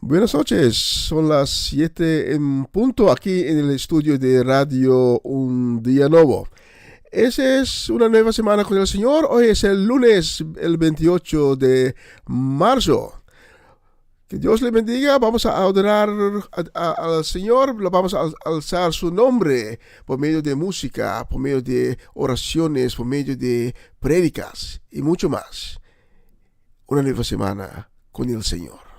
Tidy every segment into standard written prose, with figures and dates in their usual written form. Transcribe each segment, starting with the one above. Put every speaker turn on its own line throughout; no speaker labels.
Buenas noches, son las 7 en punto aquí en el estudio de Radio Un Día Nuevo. Esa es una nueva semana con el Señor. Hoy es el lunes, el 28 de marzo. Que Dios le bendiga. Vamos a adorar al Señor. Vamos a alzar su nombre por medio de música, por medio de oraciones, por medio de prédicas y mucho más. Una nueva semana con el Señor.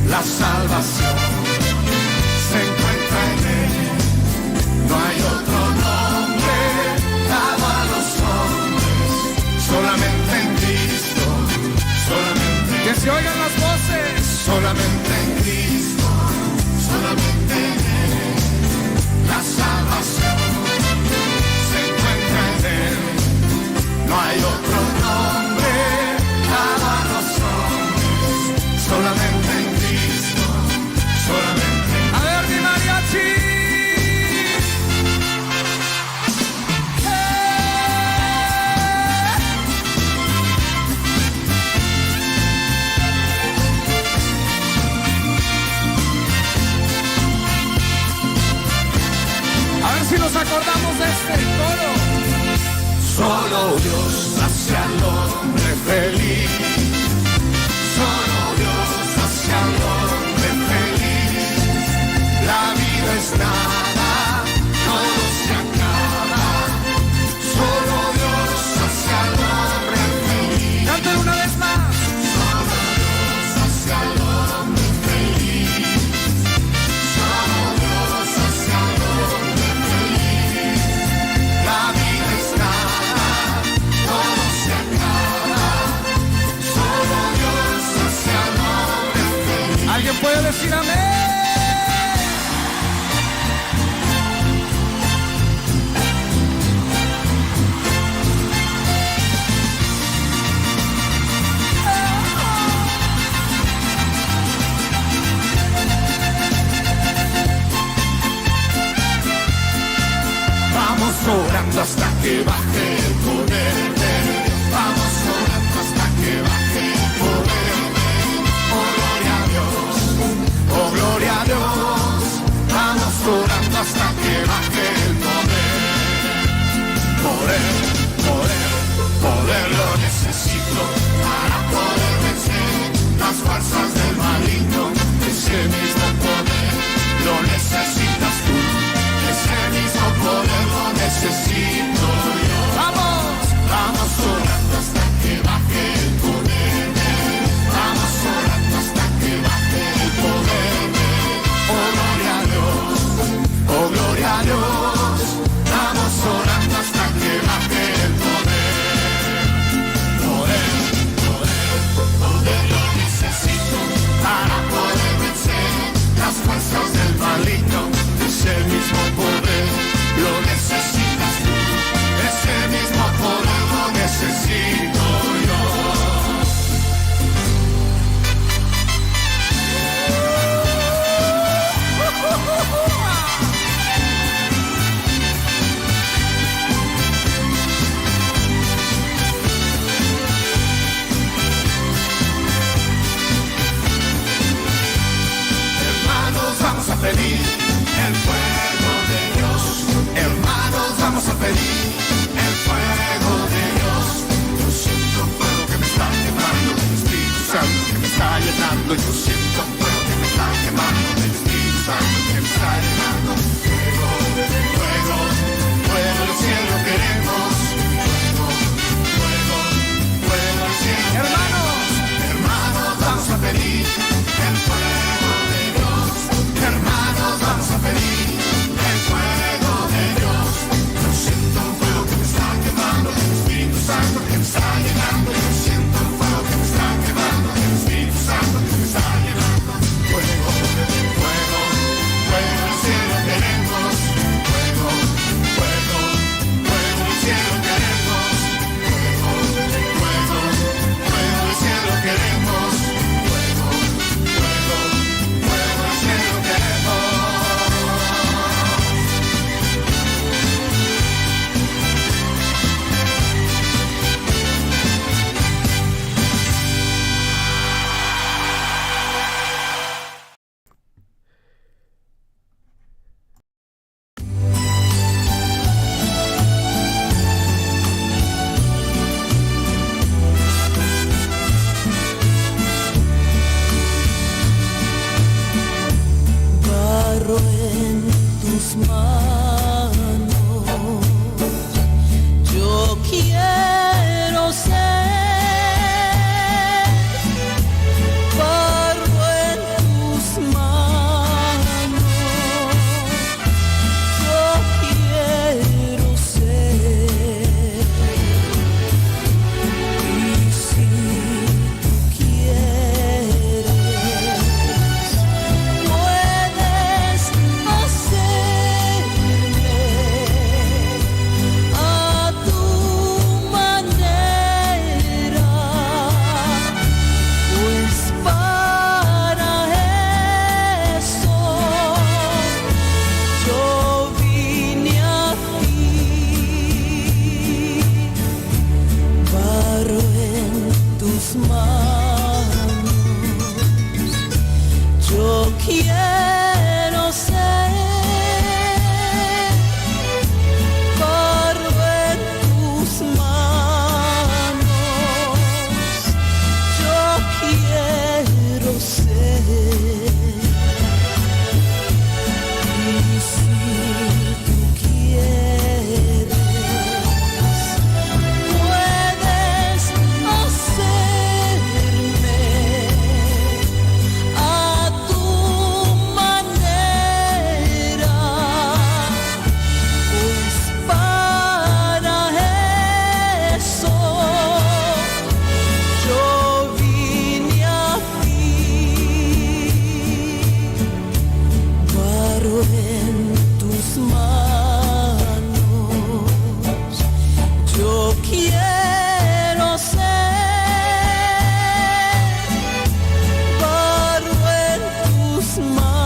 La salvación se encuentra en Él. No hay otro nombre dado a los hombres, solamente en Cristo, solamente. Que se oigan las voces. Solamente en Cristo, solamente en Él. La salvación se encuentra en Él. No hay otro nombre dado a los hombres, solamente en Cristo. Solamente. A ver, mi mariachi. A ver si nos acordamos de este coro. Solo Dios hace al hombre feliz. Solo Dios hace al hombre feliz. La vida es nada, todo se acaba. Solo Dios hace al hombre feliz. Canten una vez más. Solo Dios hace al hombre feliz. Solo Dios hace al hombre feliz. La vida es nada, todo se acaba. Solo Dios hace al hombre feliz. ¿Alguien puede decir amén? Vamos orando hasta que baje el poder de Dios. Vamos orando hasta que baje el poder de Dios. Oh, gloria a Dios. Oh, gloria a Dios. Vamos orando hasta que baje el poder. Poder, poder, poder lo necesito para poder vencer las fuerzas del maligno. Ese mismo poder lo necesitas tú. Ese mismo poder lo necesito yo. Vamos, vamos orando hasta que baje el poder de Dios. Vamos orando hasta que baje el poder de Dios. Oh, gloria a Dios. Oh, gloria a Dios. Vamos orando hasta que baje el poder. Poder, poder, poder lo necesito para poder vencer las fuerzas del maligno. Ese mismo poder lo necesitas tú. Ese mismo poder lo necesito yo. Hermanos, vamos a pedir el fuego de Dios. Hermanos, vamos a pedir el fuego de Dios. Yo siento un fuego que me está quemando del Espíritu Santo que me está llenando. Yo siento un fuego que me está quemando del Espíritu Santo que me está llenando. Fuego, fuego, fuego del cielo queremos. Fuego, fuego, fuego del cielo. Hermanos, hermanos, vamos a pedir el fuego de Dios. Hermanos, vamos a pedir el fuego de Dios. Yo siento un fuego que me está quemando del Espíritu Santo que me está llenando. Yo siento un fuego que me está quemando del Espíritu Santo que me está llenando.
tus manos. Yo quiero ser barro en tus manos. Yo quiero ser. Y si tú quieres, puedes hacerme a tu manera, pues para eso yo vine a ti. Barro en tus manos, yo quiero ser barro en tus manos, yo quiero ser. Y si tú quieres, puedes hacerme a tu manera, pues para eso yo vine a ti. Barro en tus manos, yo quiero ser barro en tus manos,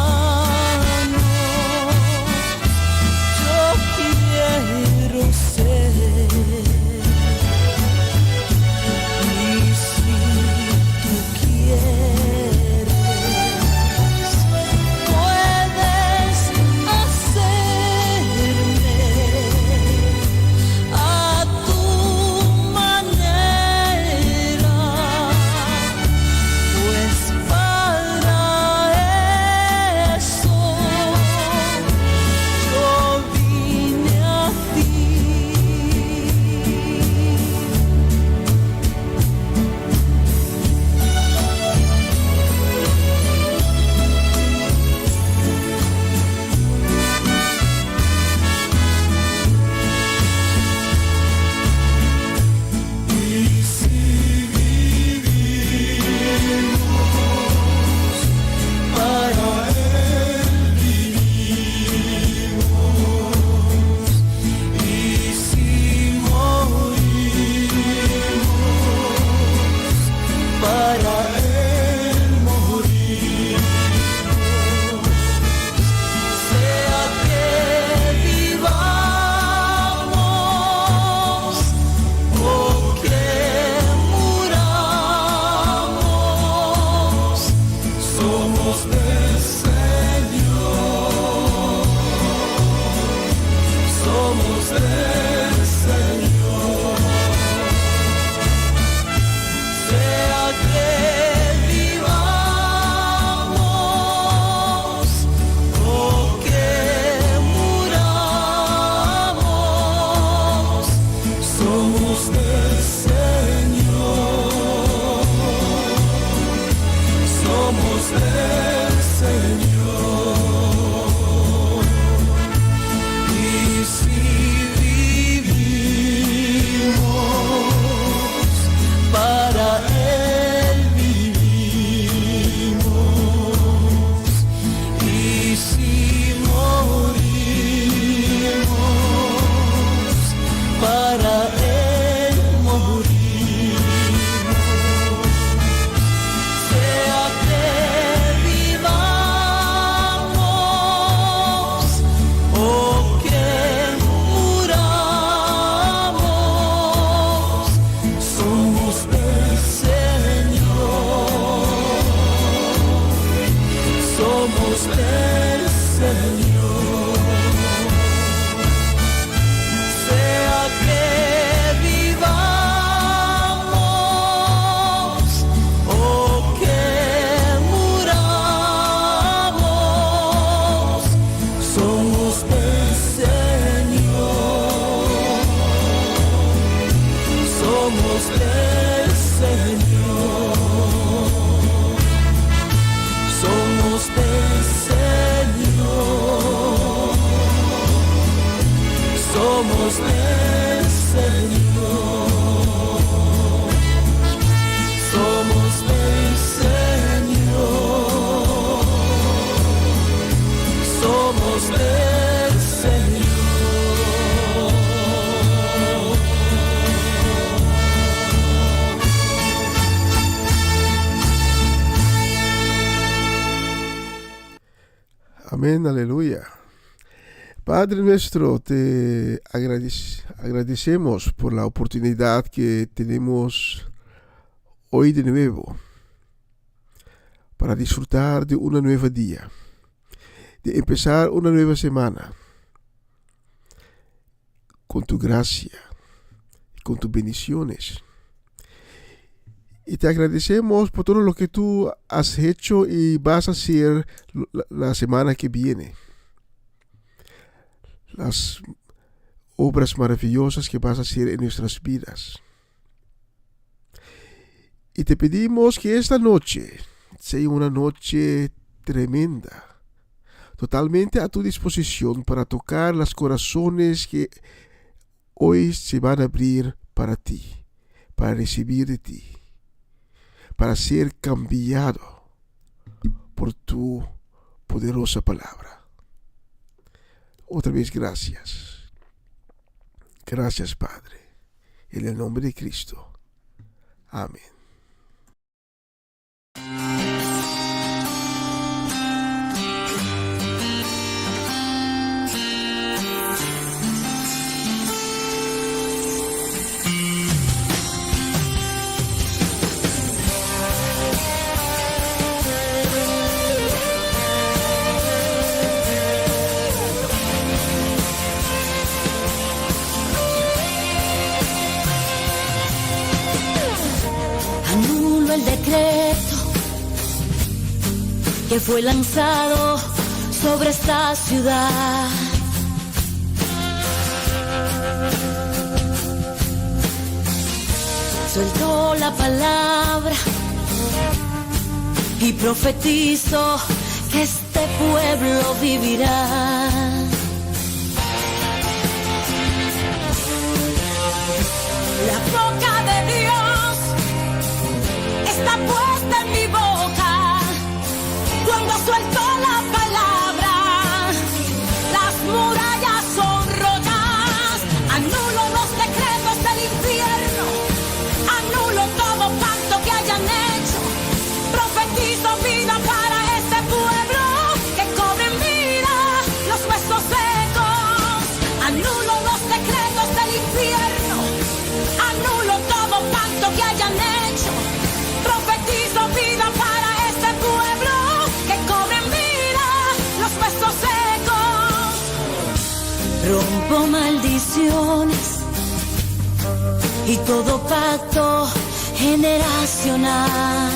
yo quiero ser. Y si tú quieres, puedes hacerme a tu manera, pues para eso yo vine a ti. Y si vivimos, para él vivimos. Y si morimos, para él morimos. Sea que vivamos o que muramos, somos del Señor, somos del Señor. Sea que vivamos o que muramos, somos del Señor, somos del Señor. Y si vivimos, para él vivimos. Y si morimos, para él morimos. Sea que vivamos o que muramos, somos del Señor, somos del Señor. Sea que vivamos o que muramos, somos del
Amén, aleluya. Padre nuestro, te agradecemos por la oportunidad que tenemos hoy de nuevo para disfrutar de un nuevo día, de empezar una nueva semana con tu gracia y con tus bendiciones. Y te agradecemos por todo lo que tú has hecho y vas a hacer la semana que viene. Las obras maravillosas que vas a hacer en nuestras vidas. Y te pedimos que esta noche sea una noche tremenda, totalmente a tu disposición para tocar los corazones que hoy se van a abrir para ti, para recibir de ti, para ser cambiado por tu poderosa palabra. Otra vez gracias. Gracias, Padre. En el nombre de Cristo. Amén.
Anulo el decreto que fue lanzado sobre esta ciudad. Suelto la palabra y profetizo que este pueblo vivirá. La boca de Dios está puesta en mi boca. Cuando suelto la palabra, las murallas son rotas. Anulo los decretos del infierno, anulo todo pacto que hayan hecho. Profetizo vida para este pueblo, que cobren vida los huesos secos. Anulo los decretos del infierno, anulo todo pacto que hayan hecho. Profetizo vida para este pueblo, que cobren vida los huesos secos. Rompo maldiciones y todo pacto generacional.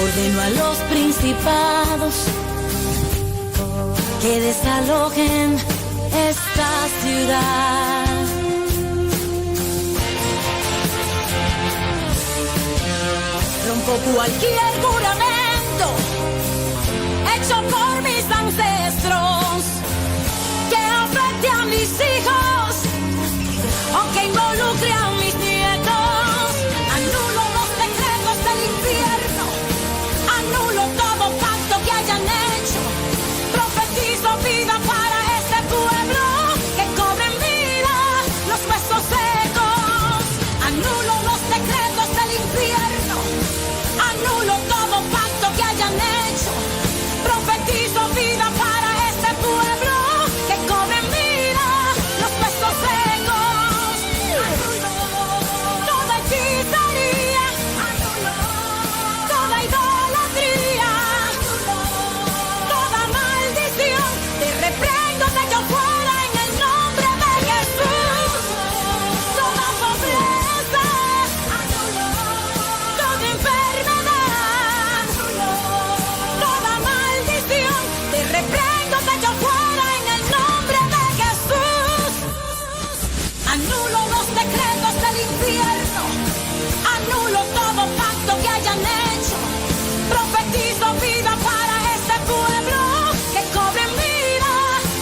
Ordeno a los principados que desalojen esta ciudad. Rompo cualquier juramento hecho por mis ancestros que afecte a mis hijos o que involucre a mis nietos. Anulo los decretos del infierno, anulo todo pacto que hayan hecho. Profetizo vida para este pueblo, que cobren vida los huesos secos. Anulo los decretos del infierno, anulo todo pacto que hayan hecho. Profetizo vida para este pueblo, que cobren vida los huesos secos. Anulo toda hechicería, anulo toda idolatría, toda maldición. Te reprendo de yo fuera en el nombre de Jesús. Toda pobreza, anulo toda enfermedad, toda maldición. Te reprendo de yo fuera en el nombre de Jesús. Anulo los decretos del infierno, anulo todo pacto que hayan hecho. Profetizo vida para este pueblo, que cobren vida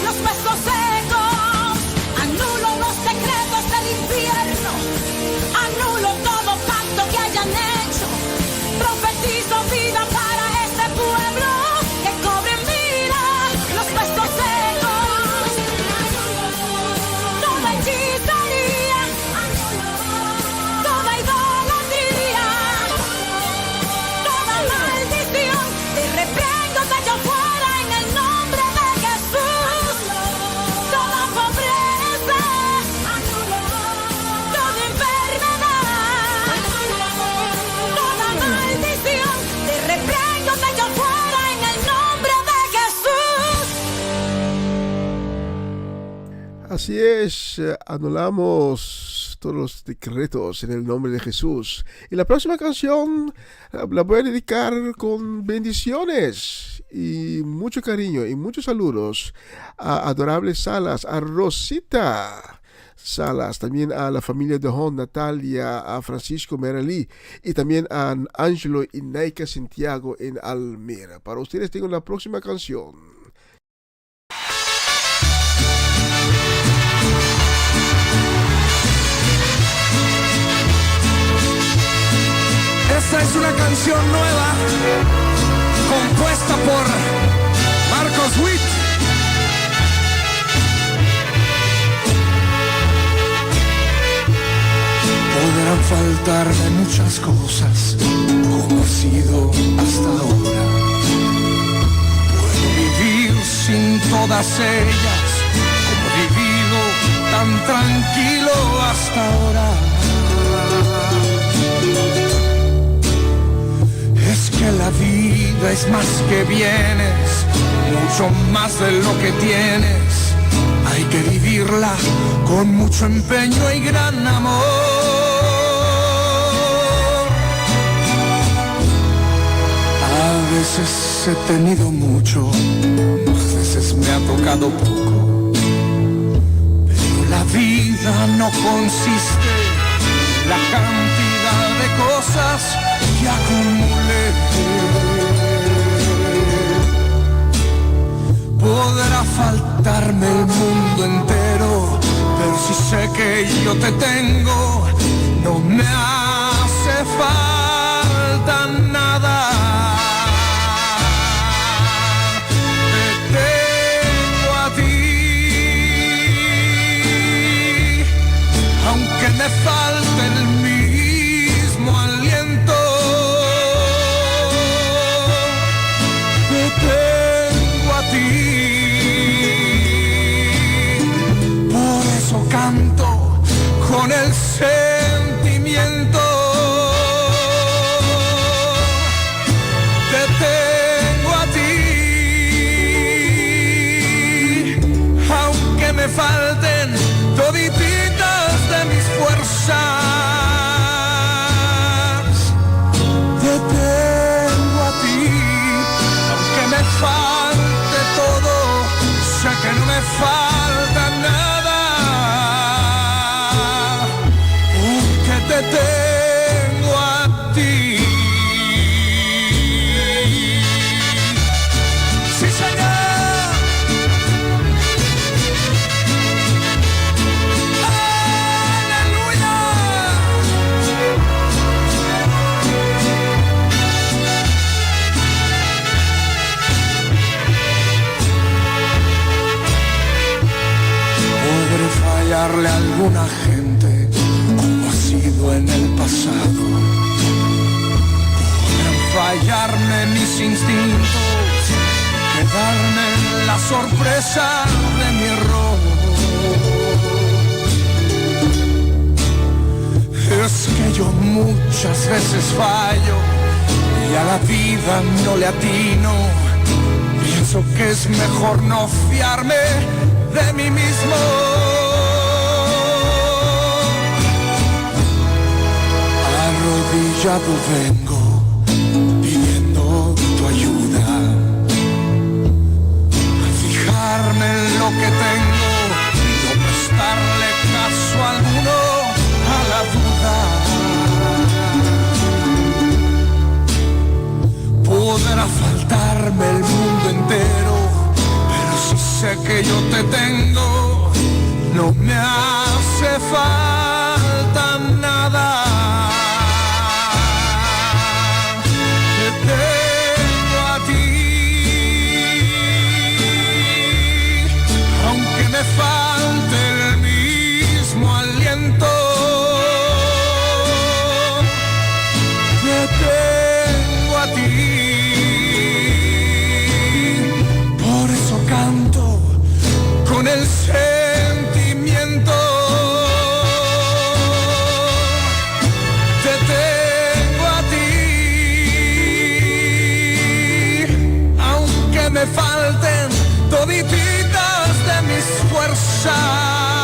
los huesos secos. Anulo los decretos del infierno, anulo todo pacto que hayan hecho. Profetizo vida para este pueblo, que cobren vida los huesos secos. Toda hechicería, toda idolatría,
Así es, anulamos todos los decretos en el nombre de Jesús. Y la próxima canción la voy a dedicar con bendiciones y mucho cariño y muchos saludos a Adorable Salas, a Rosita Salas, también a la familia de Jon, Natalia, a Francisco Meralí y también a Angelo y Naika Santiago en Almira. Para ustedes tengo la próxima canción.
Esta es una canción nueva compuesta por Marcos Witt. Podrán faltarme muchas cosas, como ha sido hasta ahora. Puedo vivir sin todas ellas, como he vivido tan tranquilo hasta ahora. Es que la vida es más que bienes, mucho más de lo que tienes. Hay que vivirla con mucho empeño y gran amor. A veces he tenido mucho, a veces me ha tocado poco. Pero la vida no consiste en la cantidad de cosas que acumulé. Podrá faltarme el mundo entero, pero si sé que yo te tengo, no me hace falta nada. Te tengo a ti, aunque me falte el mismo aliento. Tengo a ti, por eso canto con el sentimiento. Te tengo a ti, aunque me falten todititas de mis fuerzas. Te tengo a ti, me falte todo, sé que no me falta nada, porque te tengo a ti. Sí, señor. Fallarle a alguna gente como ha sido en el pasado. Podrán fallarme mis instintos, quedarme en la sorpresa de mi error. Es que yo muchas veces fallo y a la vida no le atino. Pienso que es mejor no fiarme de mí mismo. Arrodillado vengo pidiendo tu ayuda, a fijarme en lo que tengo y no prestarle caso alguno a la duda. Podrá faltarme el mundo entero, pero si sé que yo te tengo, no me hace falta nada. Tengo a ti, aunque me falte el mismo aliento. Te tengo a ti, por eso canto con el sentimiento. Te tengo a ti, aunque me falten todititas de mis fuerzas.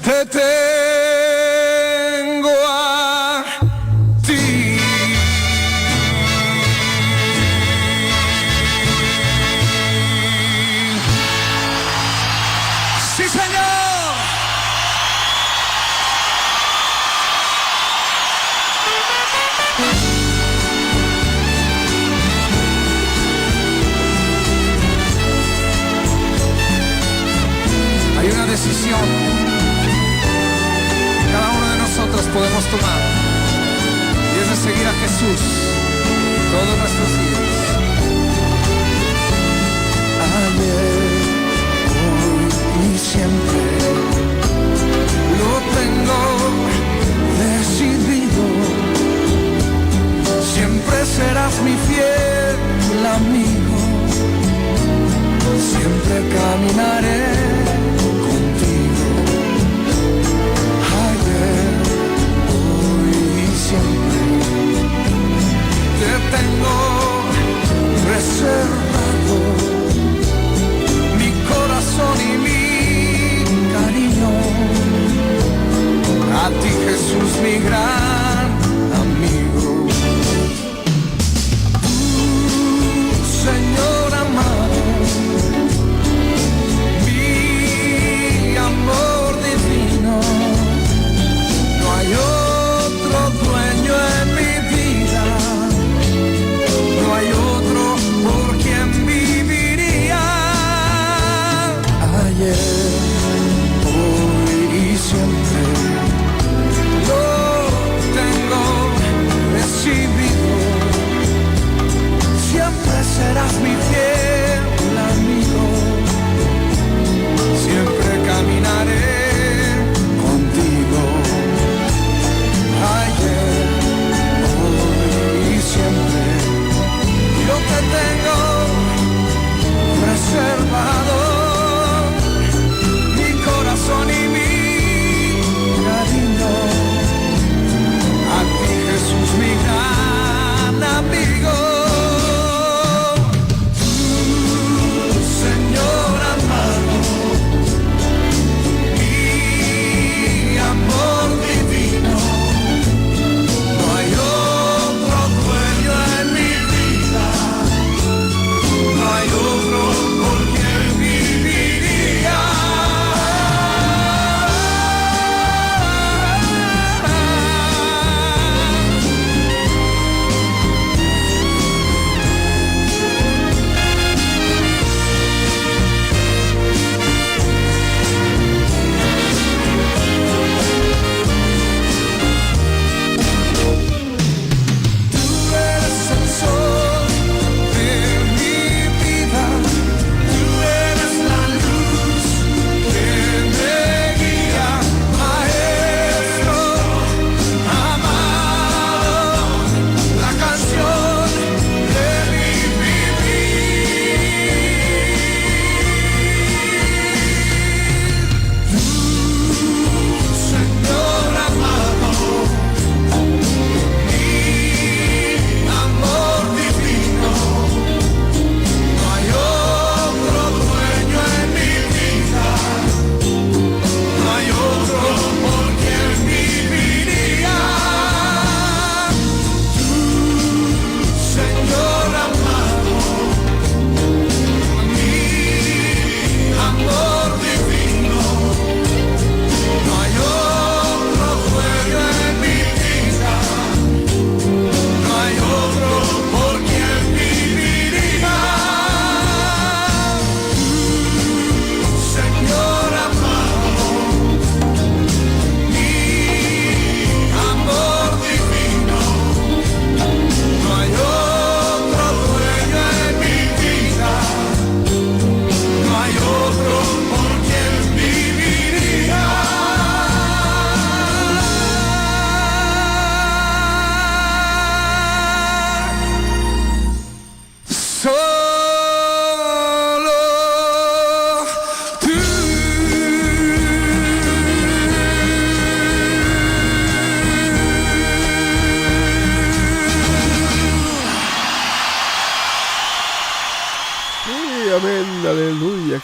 te tengo a ti. ¡Sí, señor! Hay una decisión que cada uno de nosotros podemos tomar, y es de seguir a Jesús todos nuestros días. Ayer, hoy y siempre lo tengo decidido. Siempre serás mi fiel amigo. Siempre caminaré contigo. Ayer, hoy y siempre te tengo reservado mi corazón y mi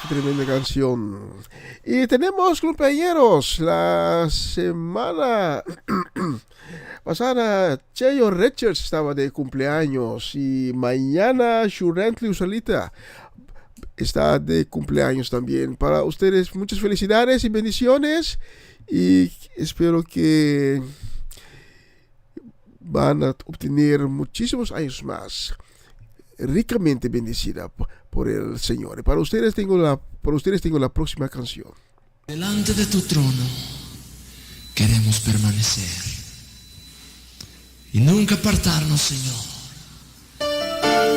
qué tremenda canción. Y tenemos cumpleaños. La semana pasada Cheyo Richards estaba de cumpleaños y mañana Shurantli Usalita está de cumpleaños también. Para ustedes muchas felicidades y bendiciones y espero que van a obtener muchísimos años más ricamente bendecida por el Señor. Y para ustedes tengo la próxima canción.
Delante de tu trono queremos permanecer y nunca apartarnos, Señor,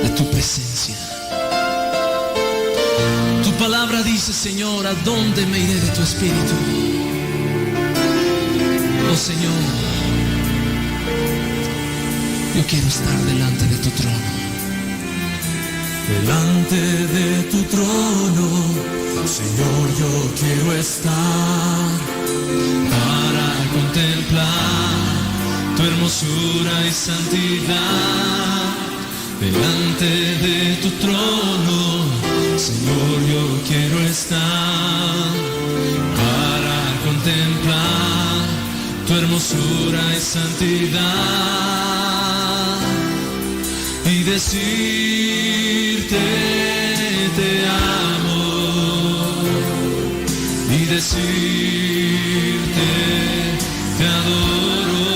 de tu presencia. Tu palabra dice, Señor, ¿a dónde me iré de tu espíritu? Oh Señor, yo quiero estar delante de tu trono. Delante de tu trono, Señor, yo quiero estar para contemplar tu hermosura y santidad. Delante de tu trono, Señor, yo quiero estar para contemplar tu hermosura y santidad y decirte te amo y decirte te adoro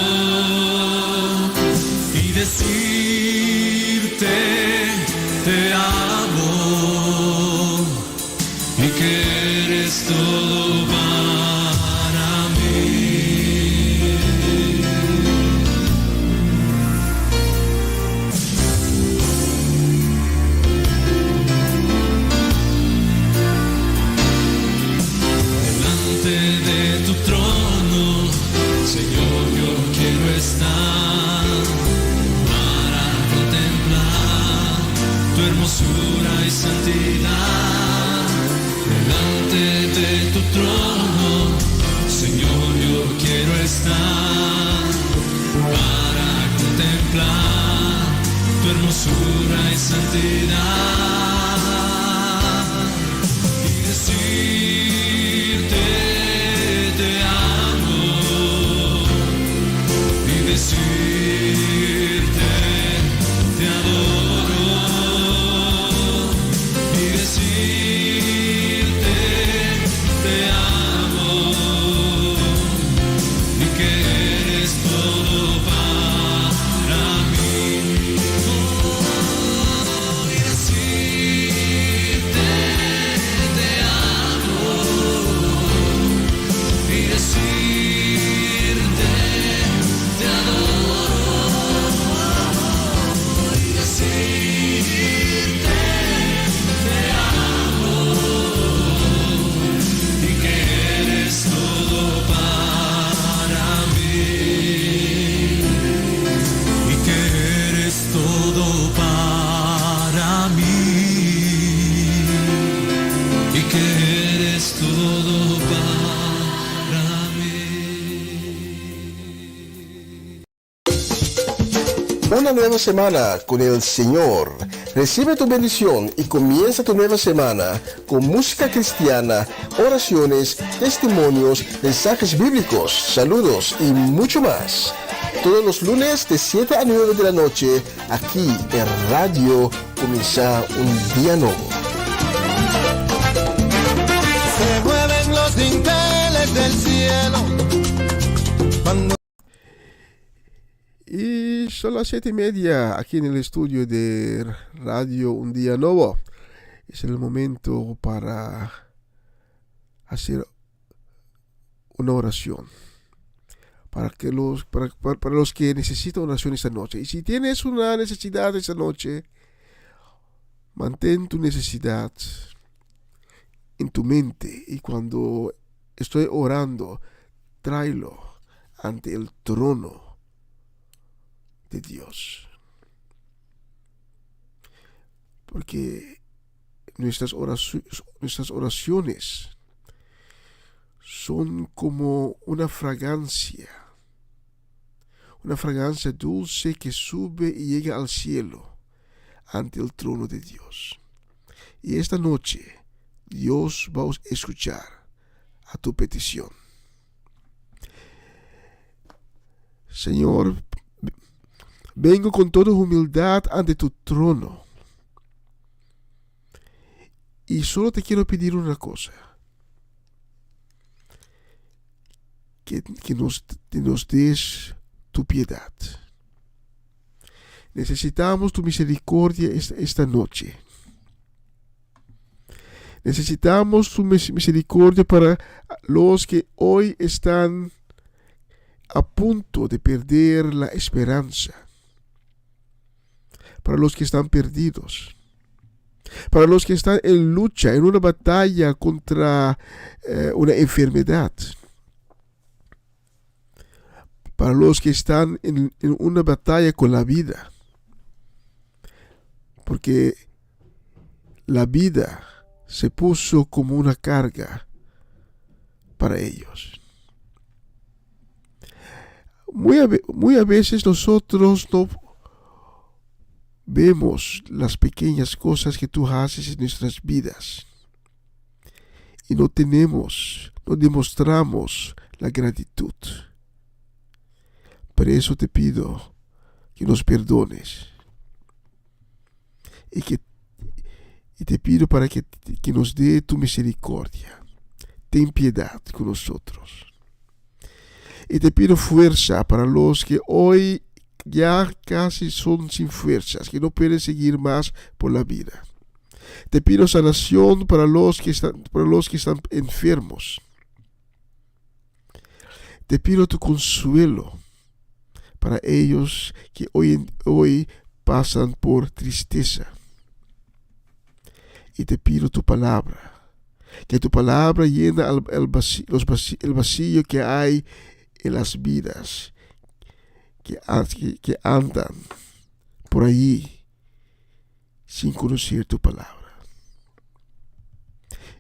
y decirte te amo y que eres todo para mí. Delante de tu trono, Señor, yo quiero estar para contemplar tu hermosura y santidad. Delante de tu trono, Señor, yo quiero estar para contemplar tu hermosura y santidad y decirte te amo y decirte te adoro y decirte te amo y que eres todo para mí. Oh, y decirte te amo y decirte te adoro y decirte te amo y que eres todo para mí y que eres todo para mí y que eres todo para mí.
Una nueva semana con el Señor. Recibe tu bendición y comienza tu nueva semana con música cristiana, oraciones, testimonios, mensajes bíblicos, saludos y mucho más. Todos los lunes de 7 a 9 de la noche, aquí en Radio Comienza un Día Nuevo.
Se mueven los dinteles del cielo cuando
Y son las 7:30 aquí en el estudio de Radio Un Día Nuevo. Es el momento para hacer una oración. Para los que necesitan oración esta noche. Y si tienes una necesidad esta noche, mantén tu necesidad en tu mente. Y cuando estoy orando, tráelo ante el trono de Dios, porque nuestras oraciones son como una fragancia dulce que sube y llega al cielo ante el trono de Dios. Y esta noche Dios va a escuchar a tu petición. Señor, vengo con toda humildad ante tu trono. Y solo te quiero pedir una cosa. Que nos des tu piedad. Necesitamos tu misericordia esta noche. Necesitamos tu misericordia para los que hoy están a punto de perder la esperanza. Para los que están perdidos. Para los que están en lucha, en una batalla contra una enfermedad. Para los que están en una batalla con la vida. Porque la vida se puso como una carga para ellos. Muy a veces nosotros no vemos las pequeñas cosas que tú haces en nuestras vidas. Y no demostramos la gratitud. Por eso te pido que nos perdones. Y te pido para que nos dé tu misericordia. Ten piedad con nosotros. Y te pido fuerza para los que hoy ya casi son sin fuerzas, que no pueden seguir más por la vida. Te pido sanación para los que están enfermos. Te pido tu consuelo para ellos que hoy pasan por tristeza. Y te pido tu palabra, que tu palabra llena el vacío que hay en las vidas que andan por allí sin conocer tu palabra.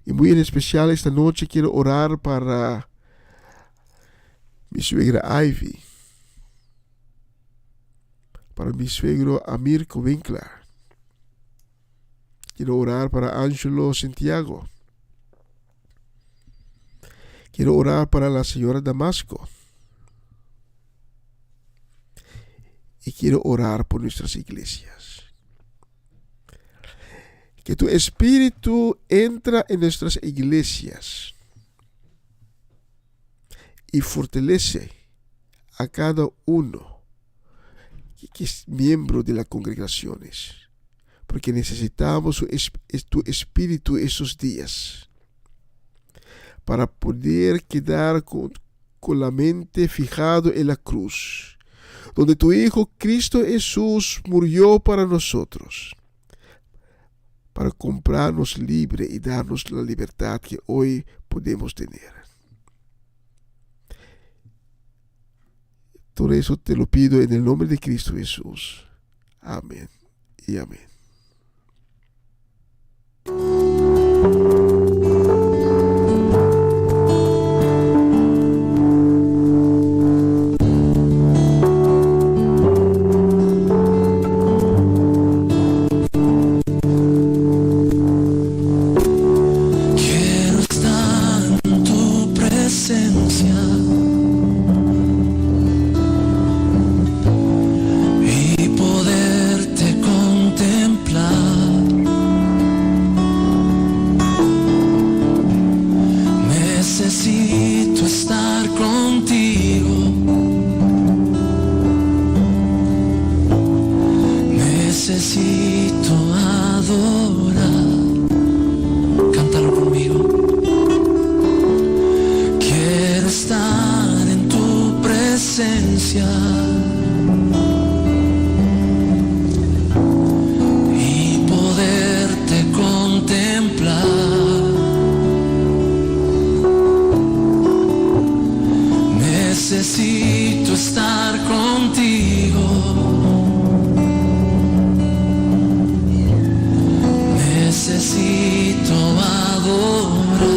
Y muy en especial esta noche quiero orar para mi suegra Ivy, para mi suegro Amirko Winkler. Quiero orar para Angelo Santiago. Quiero orar para la señora Damasco. Y quiero orar por nuestras iglesias. Que tu espíritu entra en nuestras iglesias y fortalece a cada uno que es miembro de las congregaciones. Porque necesitamos tu espíritu esos días para poder quedar con la mente fijado en la cruz, donde tu Hijo Cristo Jesús murió para nosotros, para comprarnos libre y darnos la libertad que hoy podemos tener. Todo eso te lo pido en el nombre de Cristo Jesús. Amén y amén.
Quiero estar en tu presencia y poderte contemplar. Necesito estar contigo. Necesito adorar. Cántalo conmigo. Quiero estar en tu presencia y poderte contemplar. Necesito estar contigo. Necesito adorar.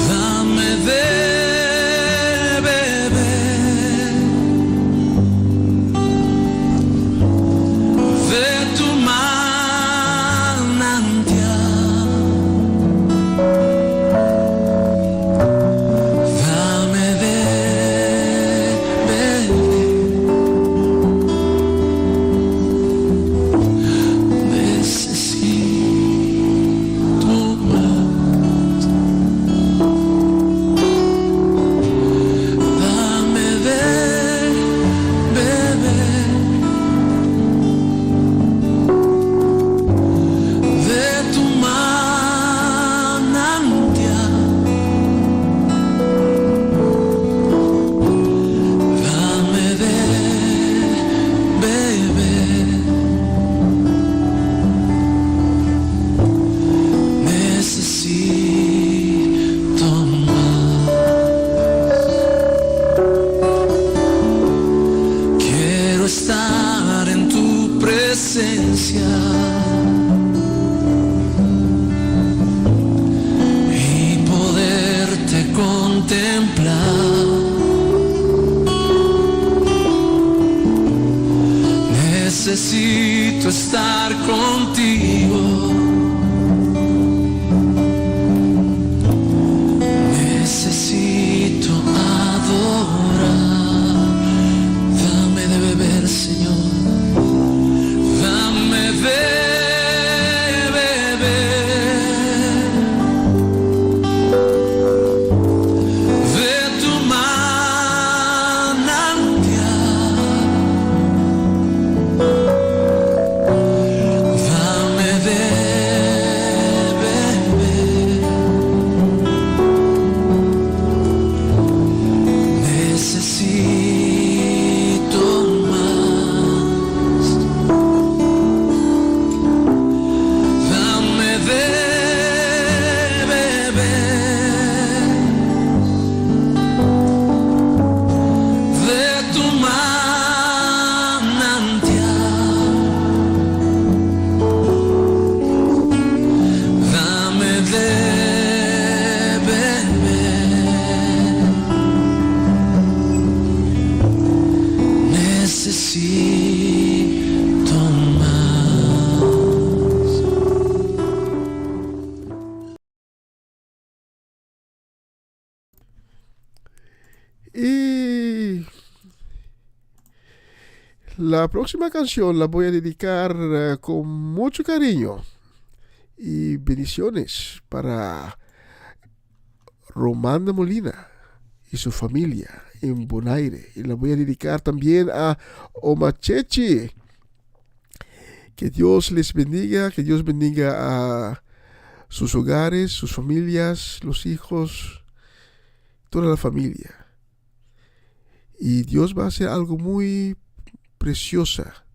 Dame de beber de tu mano. contemplar. Necesito estar contigo. Necesito adorar. Dame de beber, Señor. Dame de beber de tu manantial. Dame de beber. Necesito más. Dame de beber de tu manantial. Dame de beber. Necesito más.
Y la próxima canción la voy a dedicar con mucho cariño y bendiciones para Romanda Molina y su familia en Bonaire. Y la voy a dedicar también a Omachechi. Que Dios les bendiga, que Dios bendiga a sus hogares, sus familias, los hijos, toda la familia. Y Dios va a hacer algo muy preciosa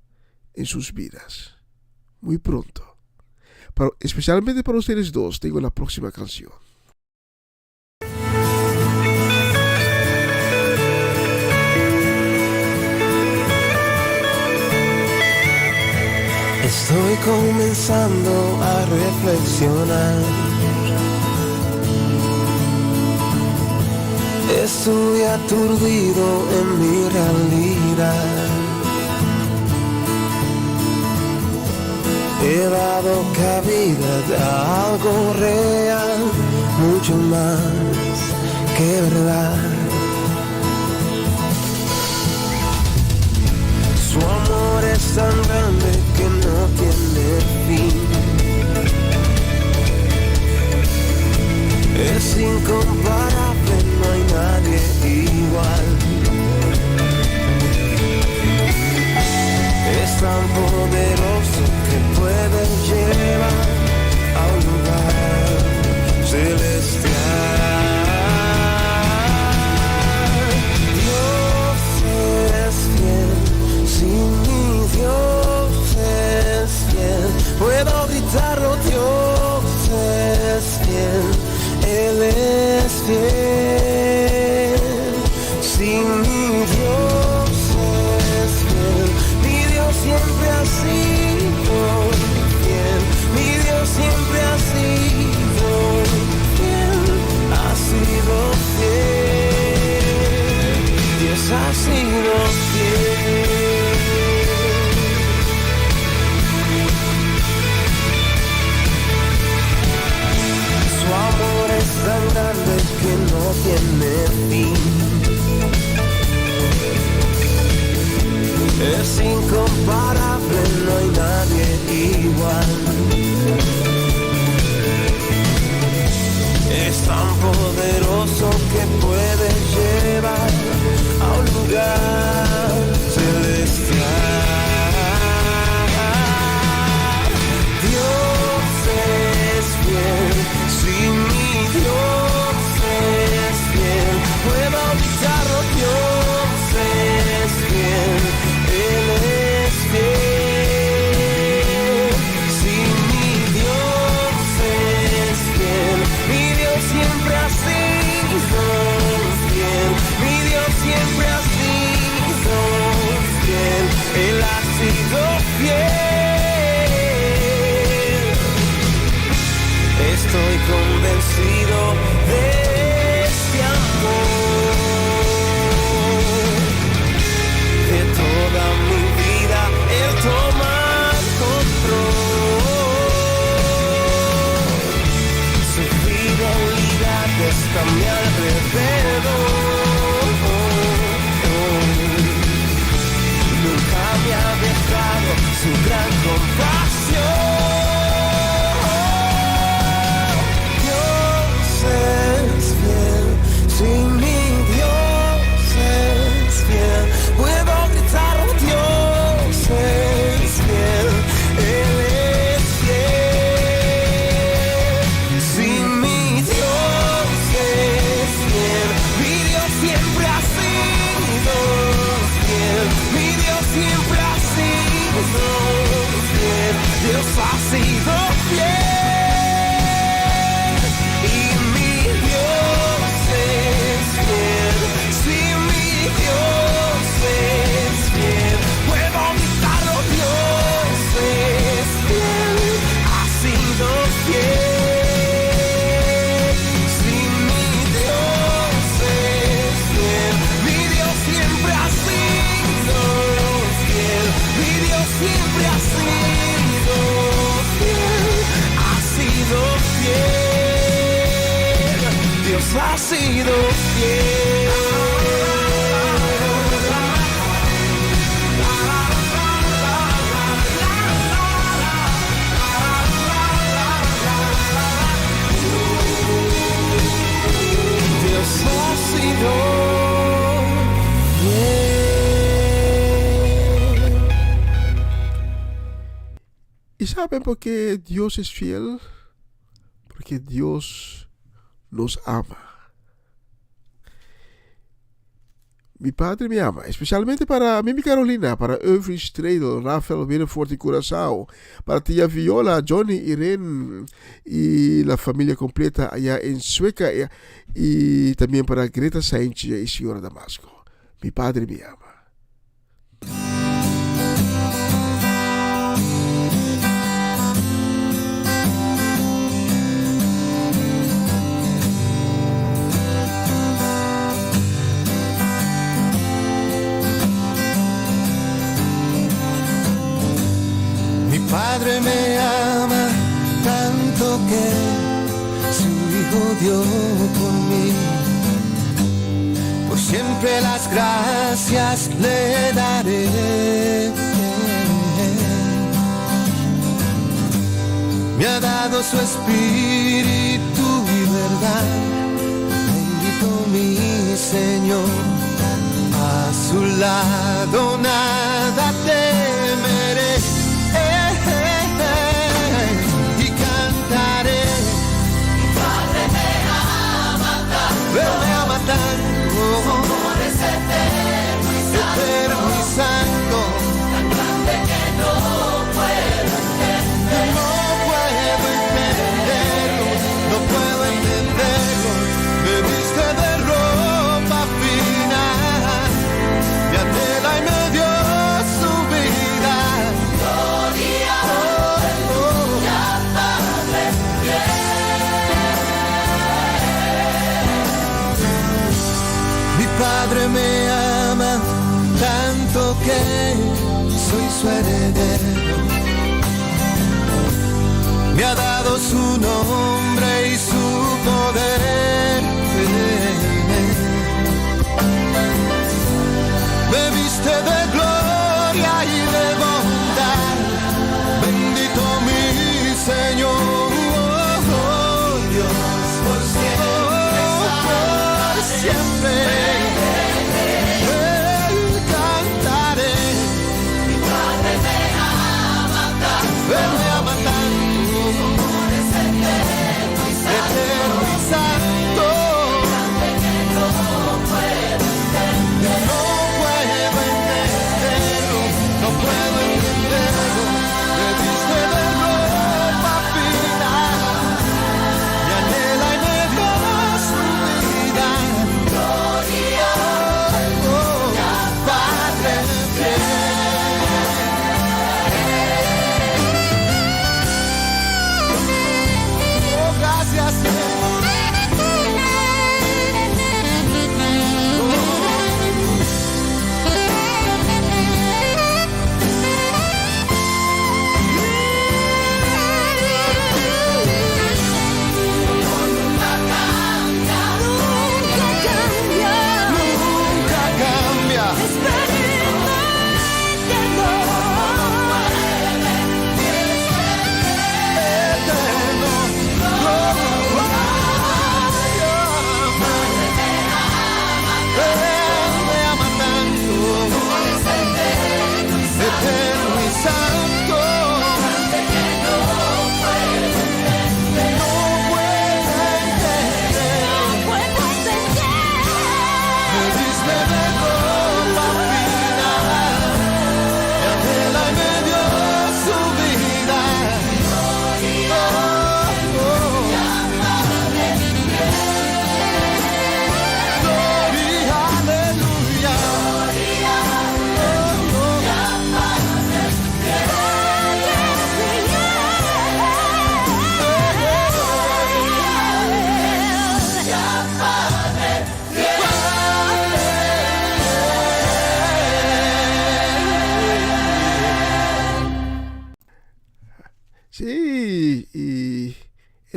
en sus vidas, muy pronto. Especialmente para ustedes dos, tengo la próxima canción.
Estoy comenzando a reflexionar. Estoy aturdido en mi realidad. He dado cabida a algo real, mucho más que verdad. Su amor es tan grande que no tiene fin. Es incomparable, no hay nadie igual. Es tan poderoso que puede llevar a un lugar celestial. Dios es fiel, sin mi Dios es fiel. Puedo gritarlo, Dios es fiel, Él es fiel. Sin mi Dios es fiel, mi Dios siempre ha sido fiel, mi Dios siempre ha sido fiel, ha sido fiel, Dios ha sido fiel. Su amor es tan grande que no tiene fin. Es incomparable, no hay nadie igual. Es tan poderoso que puede llevar a un lugar celestial. Dios es fiel, sin mi Dios es fiel. Puedo gritarlo, Dios es fiel, Él es fiel. Sin mi Dios es fiel, mi Dios siempre ha sido está a mi alrededor. Nunca me ha dejado su gran compasión. Dios es fiel, sin mi Dios es fiel. Puedo gritar, Dios es fiel, Él es fiel. Sin mi Dios es fiel, mi Dios siempre ha sido fiel, mi Dios siempre ha sido fiel, Dios ha sido fiel. Y mi Dios es fiel, sin mi Dios es fiel. Puedo gritarlo, Dios es fiel, ha sido fiel. Sin mi Dios es fiel, mi Dios siempre ha sido fiel, mi Dios siempre ha sido fiel, ha sido fiel, Dios ha sido fiel. Dios ha sido fiel.
¿Y saben por qué Dios es fiel? Porque Dios nos ama. Mi padre me ama, especialmente para Mimi Carolina, para Eury Stradel, Rafael Willefort y Curazao, para tía Viola, Johnny, Irene y la familia completa allá en Sueca, y también para Greta Sánchez y Isidora Damasco. Mi padre me ama.
Mi padre me ama tanto que su hijo dio por mí. Por siempre las gracias le daré. Me ha dado su espíritu y verdad. Bendito mi Señor. A su lado nada temeré. Y cantaré. Mi Padre me ama tanto. Él me ama tanto. Su amor es eterno y santo. Tan grande que no puedo entender. No puedo entenderlo. No puedo entenderlo. Me viste de ropa fina. Me anhela y me dio su vida. Gloria, aleluya, Padre fiel. Mi Padre me ama tanto que soy su heredero. Me ha dado su nombre y su poder. Me viste de gloria y de bondad. Bendito mi Señor. Dios por siempre. Cantaré. Mi Padre me ama tanto. Él me ama tanto. Su amor es eterno.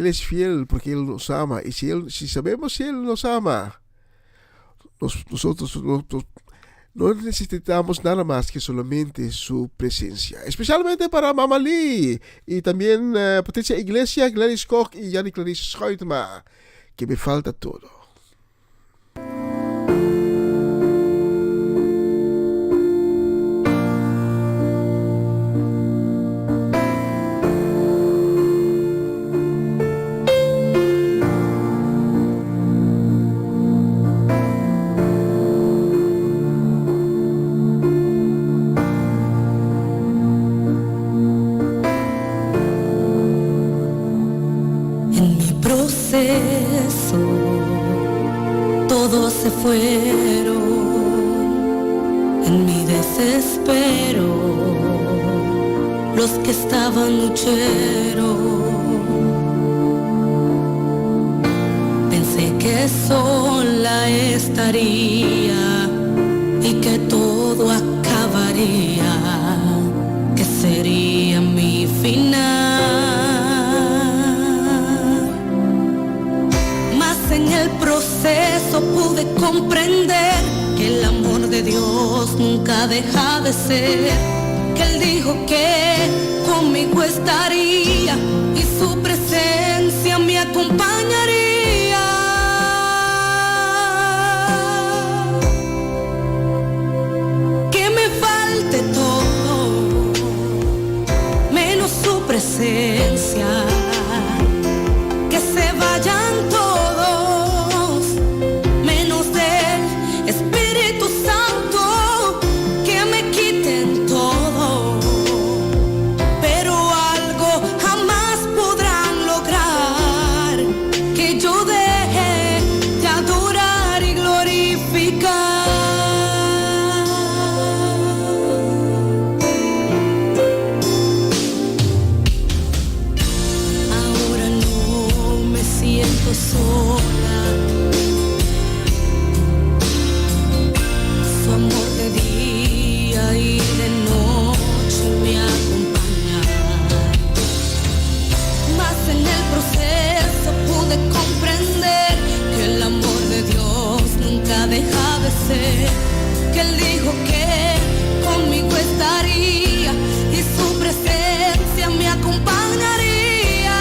Él es fiel porque Él nos ama. Y si sabemos si Él nos ama, nosotros no necesitamos nada más que solamente su presencia. Especialmente para Mama Lee y también Patricia Iglesia, Gladys Koch y Yanni Clarice Schuitma, que me falta todo.
Todos se fueron en mi desespero, los que estaban lucheros. Pensé que sola estaría y que todo acabaría, que sería mi final. En el proceso pude comprender que el amor de Dios nunca deja de ser, que Él dijo que conmigo estaría y su presencia me acompañaría. Que me falte todo, menos su presencia, que se vayan todos que Él dijo que conmigo estaría y su presencia me acompañaría.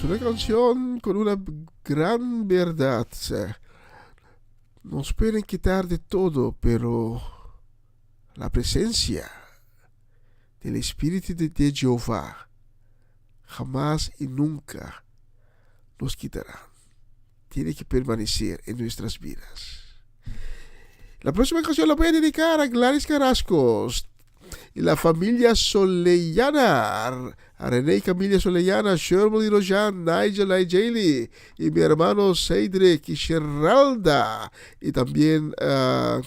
Es una canción con una gran verdad. Nos pueden quitar de todo, pero la presencia del Espíritu de Jehová jamás y nunca nos quitará. Tiene que permanecer en nuestras vidas. La próxima canción la voy a dedicar a Gladys Carrasco y la familia Solellana, a René y Camila Solellana, Sherman y Rojan, Nigel y Jaylee, y mi hermano Cedric y Sheralda, y también la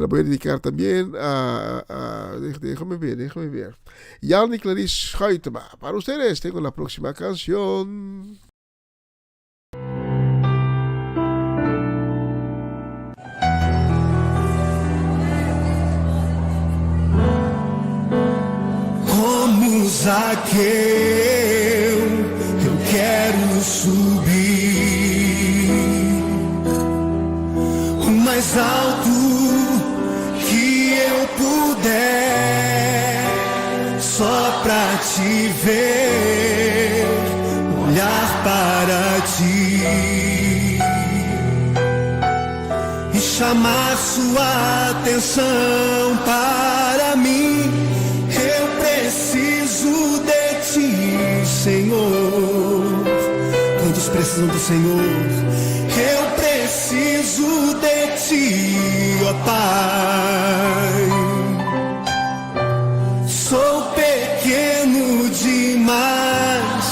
voy a dedicar también a déjame ver, Jan y Clarice Schuitema. Para ustedes tengo la próxima canción.
Como Zaqueu, eu quero subir o mais alto que eu puder, só pra te ver, olhar para ti e chamar sua atenção para mim. Preciso de ti, Senhor. Todos precisam do Senhor. Eu preciso de ti, ó Pai. Sou pequeno demais,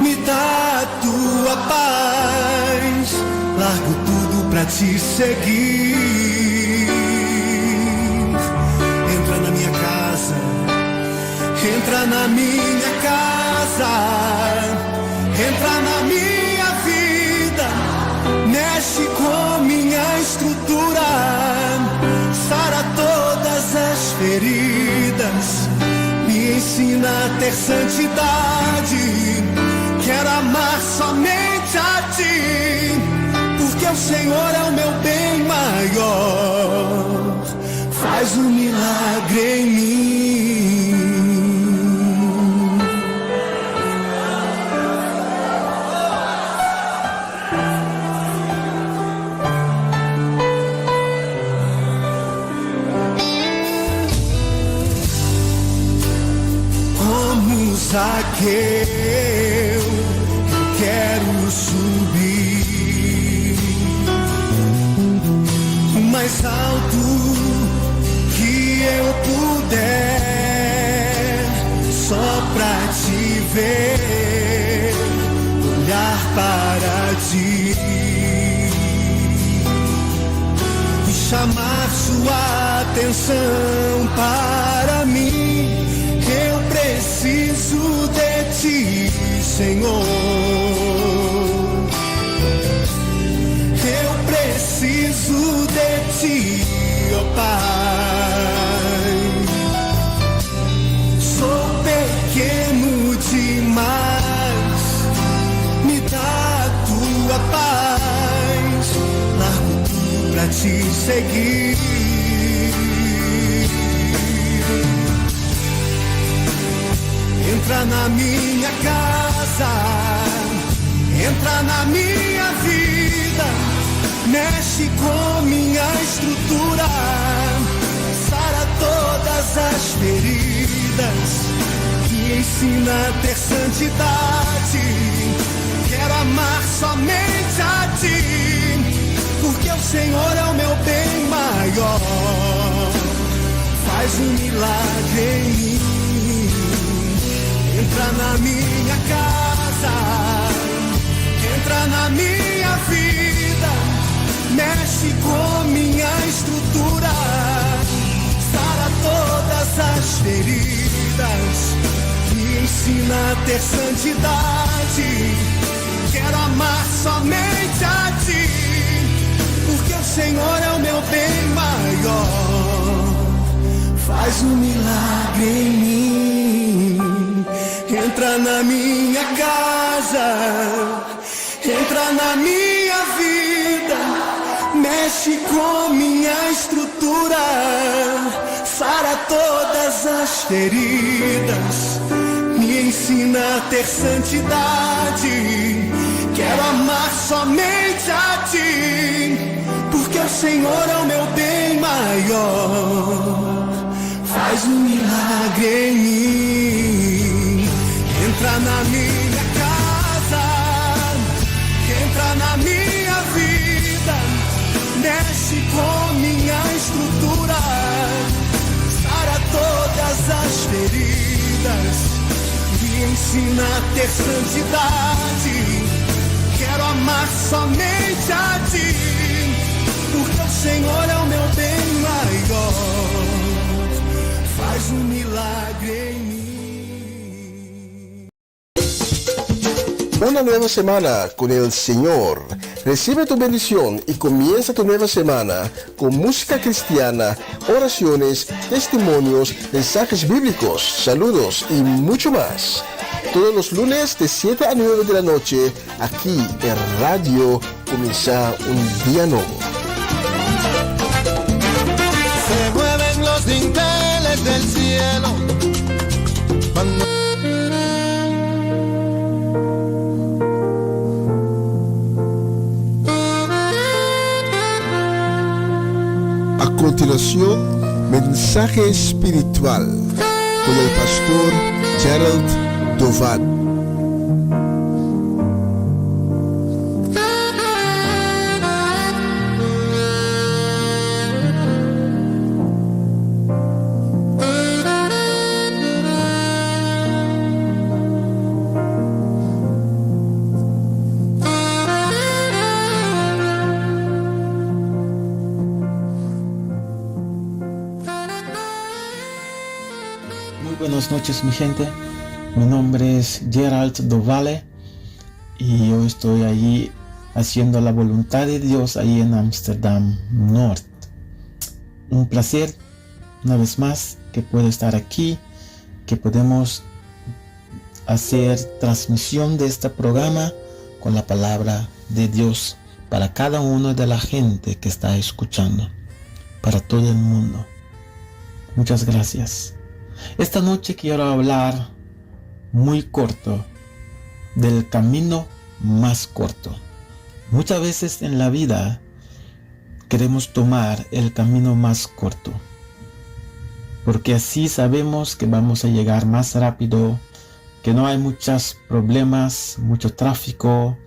me dá a tua paz. Largo tudo pra te seguir. Entra na minha casa. Entra na minha casa, entra na minha vida, mexe com minha estrutura, sara todas as feridas, me ensina a ter santidade, quero amar somente a ti, porque o Senhor é o meu bem maior, faz um milagre em mim. Zaqueu, eu quero subir o mais alto que eu puder, só pra te ver, olhar para ti e chamar sua atenção para mim. Eu preciso de ti, Senhor. Eu preciso de ti, ó Pai. Sou pequeno demais, me dá a tua paz. Largo tudo pra te seguir. Entra na minha casa, entra na minha vida, mexe com minha estrutura, sara todas as feridas, me ensina a ter santidade, quero amar somente a ti, porque o Senhor é o meu bem maior, faz um milagre em mim. Entra na minha casa, entra na minha vida, mexe com minha estrutura, sara todas as feridas, me ensina a ter santidade, quero amar somente a ti, porque o Senhor é o meu bem maior, faz um milagre em mim. Entra na minha casa, entra na minha vida, mexe com minha estrutura, sara todas as feridas, me
ensina a ter santidade. Quero amar somente a ti, porque o Senhor é o meu bem maior. Faz um milagre em mim. Entra na minha casa, entra na minha vida, mexe com minha estrutura, sara todas as feridas, me ensina a ter santidade. Quero amar somente a ti, porque o Senhor é o meu bem maior. Faz um milagre em mim.
Una nueva semana con el Señor. Recibe tu bendición y comienza tu nueva semana con música cristiana, oraciones, testimonios, mensajes bíblicos, saludos y mucho más. Todos los lunes de 7 a 9 de la noche, aquí en Radio Comienza un Día Nuevo.
Se mueven los dinteles del cielo cuando...
A continuación, mensaje espiritual con el pastor Gerald Doval.
Buenas noches mi gente, mi nombre es Gerald Dovale y yo estoy allí haciendo la voluntad de Dios ahí en Amsterdam Norte. Un placer una vez más que puedo estar aquí, que podemos hacer transmisión de este programa con la palabra de Dios para cada uno de la gente que está escuchando, para todo el mundo. Muchas gracias. Esta noche quiero hablar muy corto del camino más corto. Muchas veces en la vida queremos tomar el camino más corto, porque así sabemos que vamos a llegar más rápido, que no hay muchos problemas, mucho tráfico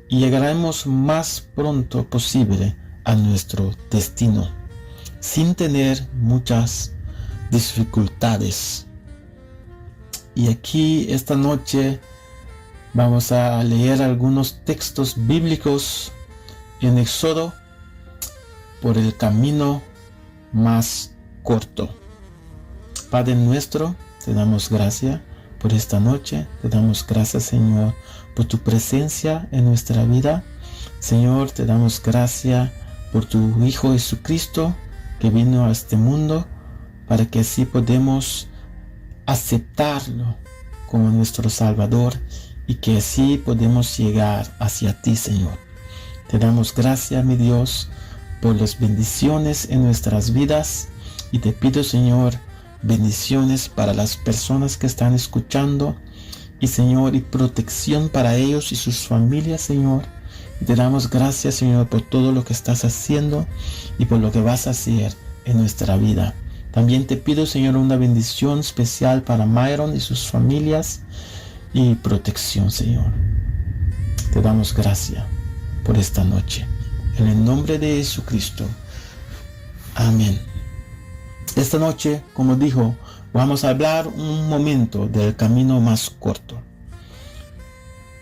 y llegaremos más pronto posible a nuestro destino, sin tener muchas dificultades. Y aquí esta noche vamos a leer algunos textos bíblicos en Éxodo por el camino más corto. Padre nuestro, te damos gracias por esta noche, te damos gracias, Señor, por tu presencia en nuestra vida. Señor, te damos gracias por tu Hijo Jesucristo que vino a este mundo para que así podamos aceptarlo como nuestro Salvador y que así podemos llegar hacia ti, Señor. Te damos gracias, mi Dios, por las bendiciones en nuestras vidas y te pido, Señor, bendiciones para las personas que están escuchando y, Señor, y protección para ellos y sus familias, Señor. Y te damos gracias, Señor, por todo lo que estás haciendo y por lo que vas a hacer en nuestra vida. También te pido, Señor, una bendición especial para Myron y sus familias y protección, Señor. Te damos gracias por esta noche. En el nombre de Jesucristo. Amén. Esta noche, como dijo, vamos a hablar un momento del camino más corto.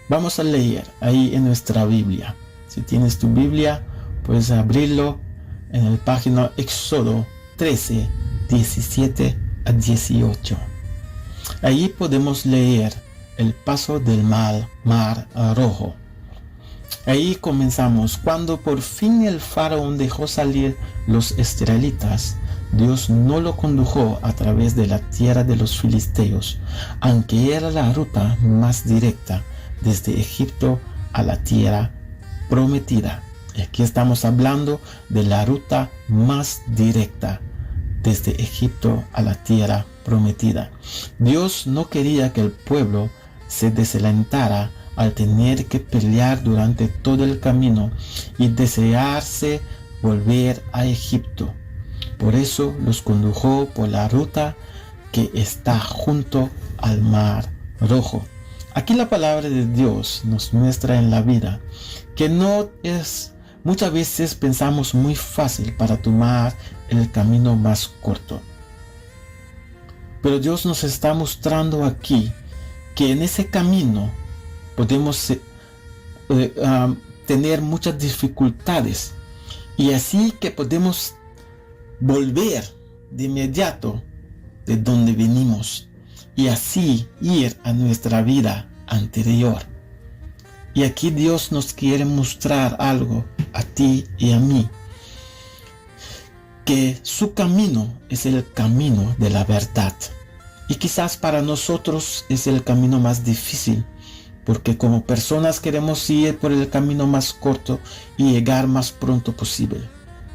Vamos a leer ahí en nuestra Biblia. Si tienes tu Biblia, puedes abrirlo en la página Éxodo 13, 17 a 18. Allí podemos leer el paso del mar Rojo. Ahí comenzamos. Cuando por fin el faraón dejó salir los israelitas, Dios no lo condujo a través de la tierra de los filisteos, aunque era la ruta más directa desde Egipto a la tierra prometida. Y aquí estamos hablando de la ruta más directa desde Egipto a la tierra prometida. Dios no quería que el pueblo se desalentara al tener que pelear durante todo el camino y desearse volver a Egipto. Por eso los condujo por la ruta que está junto al Mar Rojo. Aquí la palabra de Dios nos muestra en la vida que no es, muchas veces pensamos muy fácil para tomar el camino más corto. Pero Dios nos está mostrando aquí que en ese camino podemos tener muchas dificultades y así que podemos volver de inmediato de donde venimos y así ir a nuestra vida anterior. Y aquí Dios nos quiere mostrar algo a ti y a mí, que su camino es el camino de la verdad. Y quizás para nosotros es el camino más difícil, porque como personas queremos ir por el camino más corto y llegar más pronto posible.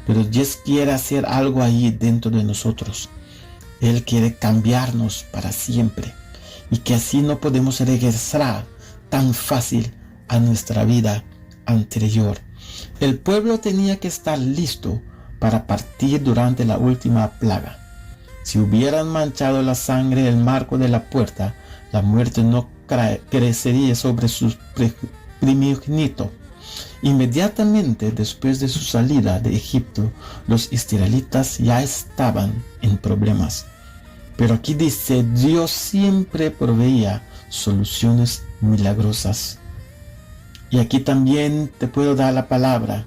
Pero Dios quiere hacer algo ahí dentro de nosotros. Él quiere cambiarnos para siempre y que así no podemos regresar tan fácil a nuestra vida anterior. El pueblo tenía que estar listo para partir durante la última plaga. Si hubieran manchado la sangre del marco de la puerta, la muerte no crecería sobre sus primogénitos. Inmediatamente después de su salida de Egipto, los israelitas ya estaban en problemas. Pero aquí dice, Dios siempre proveía soluciones milagrosas. Y aquí también te puedo dar la palabra,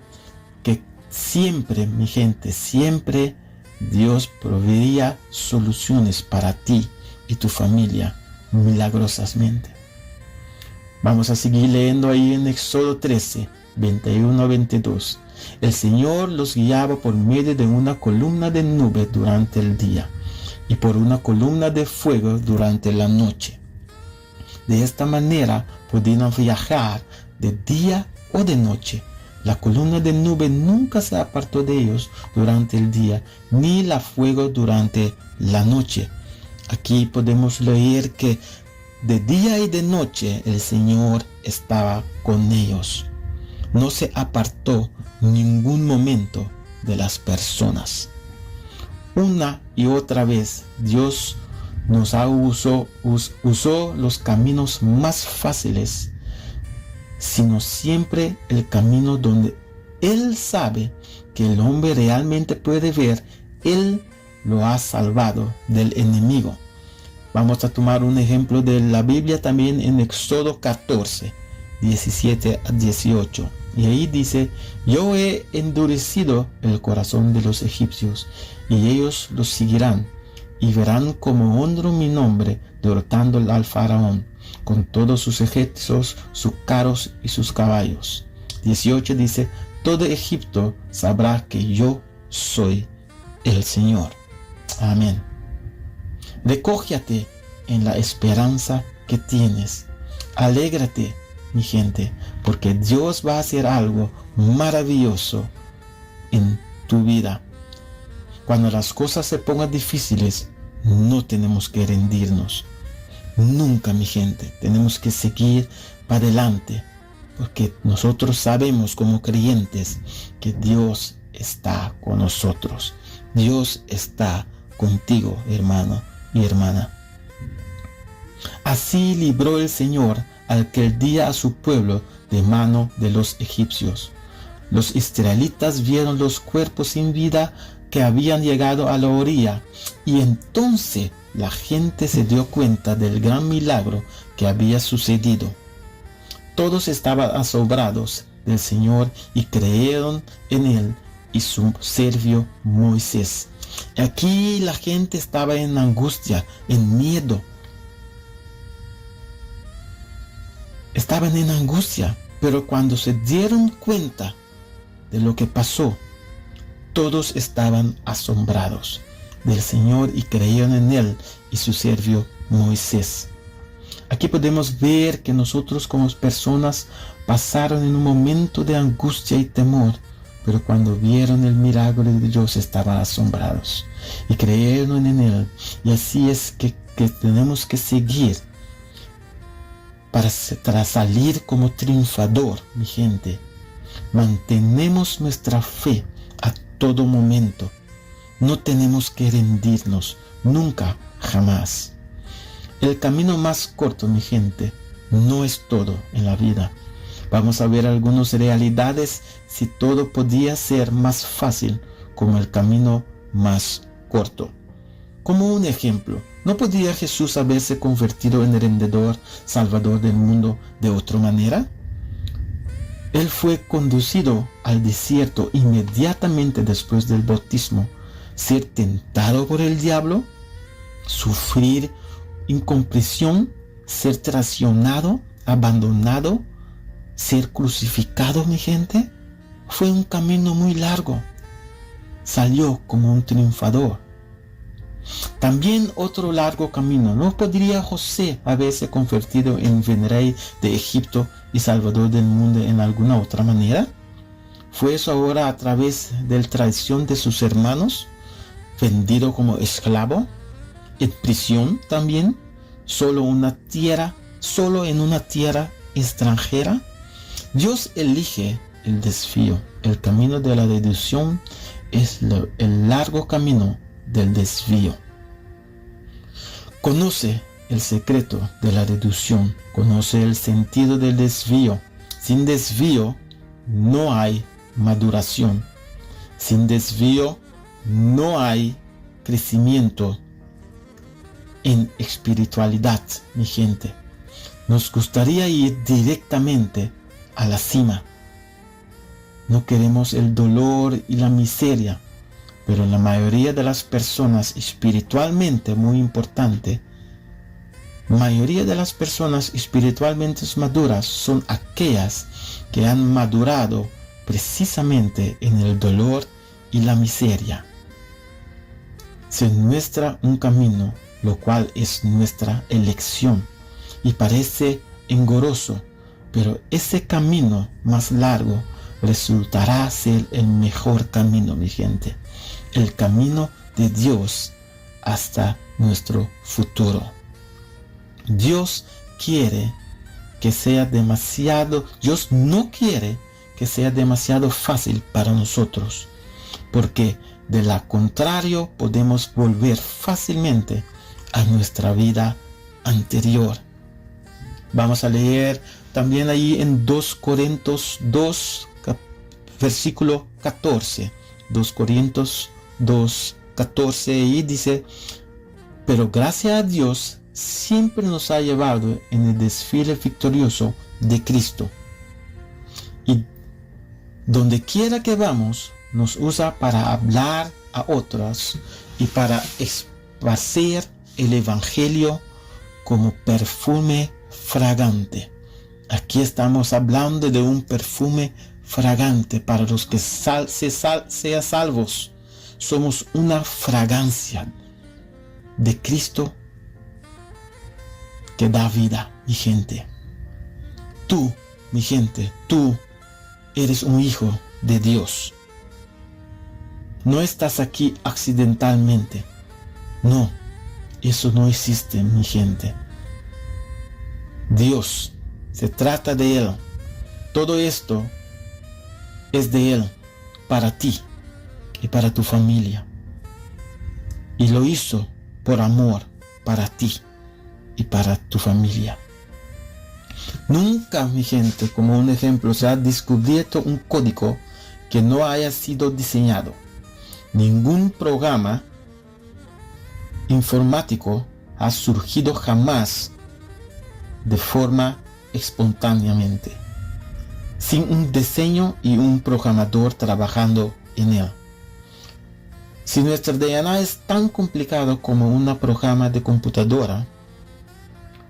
que siempre, mi gente, siempre Dios proveía soluciones para ti y tu familia milagrosamente. Vamos a seguir leyendo ahí en Éxodo 13, 21-22. El Señor los guiaba por medio de una columna de nube durante el día y por una columna de fuego durante la noche. De esta manera podían viajar de día o de noche. La columna de nube nunca se apartó de ellos durante el día, ni la fuego durante la noche. Aquí podemos leer que de día y de noche el Señor estaba con ellos. No se apartó ningún momento de las personas. Una y otra vez Dios nos usó los caminos más fáciles, sino siempre el camino donde Él sabe que el hombre realmente puede ver. Él lo ha salvado del enemigo. Vamos a tomar un ejemplo de la Biblia también en Éxodo 14, 17-18. Y ahí dice, yo he endurecido el corazón de los egipcios, y ellos los seguirán, y verán como honro mi nombre, derrotando al faraón, con todos sus ejércitos, sus carros y sus caballos. 18 dice, todo Egipto sabrá que yo soy el Señor. Amén. Recógete en la esperanza que tienes. Alégrate, mi gente, porque Dios va a hacer algo maravilloso en tu vida. Cuando las cosas se pongan difíciles, no tenemos que rendirnos. Nunca, mi gente, tenemos que seguir para adelante, porque nosotros sabemos como creyentes que Dios está con nosotros. Dios está contigo, hermano y hermana. Así libró el Señor aquel día a su pueblo de mano de los egipcios. Los israelitas vieron los cuerpos sin vida que habían llegado a la orilla, y entonces la gente se dio cuenta del gran milagro que había sucedido. Todos estaban asombrados del Señor y creyeron en Él y su siervo Moisés. Aquí la gente estaba en angustia, en miedo. Estaban en angustia, pero cuando se dieron cuenta de lo que pasó, todos estaban asombrados del Señor y creyeron en Él y su siervo Moisés. Aquí podemos ver que nosotros como personas pasaron en un momento de angustia y temor pero cuando vieron el milagro de Dios estaban asombrados y creyeron en Él. Y así es que tenemos que seguir para salir como triunfador, mi gente. Mantenemos nuestra fe a todo momento. No tenemos que rendirnos, nunca, jamás. El camino más corto, mi gente, no es todo en la vida. Vamos a ver algunas realidades si todo podía ser más fácil como el camino más corto. Como un ejemplo, ¿no podía Jesús haberse convertido en el vendedor, salvador del mundo de otra manera? Él fue conducido al desierto inmediatamente después del bautismo, ser tentado por el diablo, sufrir incomprensión, ser traicionado, abandonado, ser crucificado, mi gente. Fue un camino muy largo. Salió como un triunfador. También otro largo camino. ¿No podría José haberse convertido en rey de Egipto y salvador del mundo en alguna otra manera? ¿Fue eso ahora a través de la traición de sus hermanos? ¿Vendido como esclavo? ¿En prisión también? ¿Solo en una tierra extranjera? Dios elige el desvío. El camino de la deducción es el largo camino del desvío. Conoce el secreto de la deducción, conoce el sentido del desvío. Sin desvío no hay maduración. Sin desvío no hay crecimiento en espiritualidad, mi gente. Nos gustaría ir directamente a la cima. No queremos el dolor y la miseria, pero la mayoría de las personas espiritualmente muy importante, mayoría de las personas espiritualmente maduras son aquellas que han madurado precisamente en el dolor y la miseria. Se muestra un camino, lo cual es nuestra elección, y parece engorroso, pero ese camino más largo resultará ser el mejor camino, mi gente. El camino de Dios hasta nuestro futuro. Dios no quiere que sea demasiado fácil para nosotros, porque de lo contrario podemos volver fácilmente a nuestra vida anterior. Vamos a leer también ahí en 2 Corintios 2, versículo 14. 2 Corintios 2, 14, y dice: pero gracias a Dios siempre nos ha llevado en el desfile victorioso de Cristo. Y donde quiera que vamos, nos usa para hablar a otros y para esparcir el Evangelio como perfume fragante. Aquí estamos hablando de un perfume fragante para los que sean salvos. Somos una fragancia de Cristo que da vida, mi gente. Tú, mi gente, tú eres un hijo de Dios. No estás aquí accidentalmente. No, eso no existe, mi gente. Dios, se trata de Él. Todo esto es de Él, para ti y para tu familia. Y lo hizo por amor para ti y para tu familia. Nunca, mi gente, como un ejemplo, se ha descubierto un código que no haya sido diseñado. Ningún programa informático ha surgido jamás de forma espontáneamente, sin un diseño y un programador trabajando en él. Si nuestro DNA es tan complicado como un programa de computadora,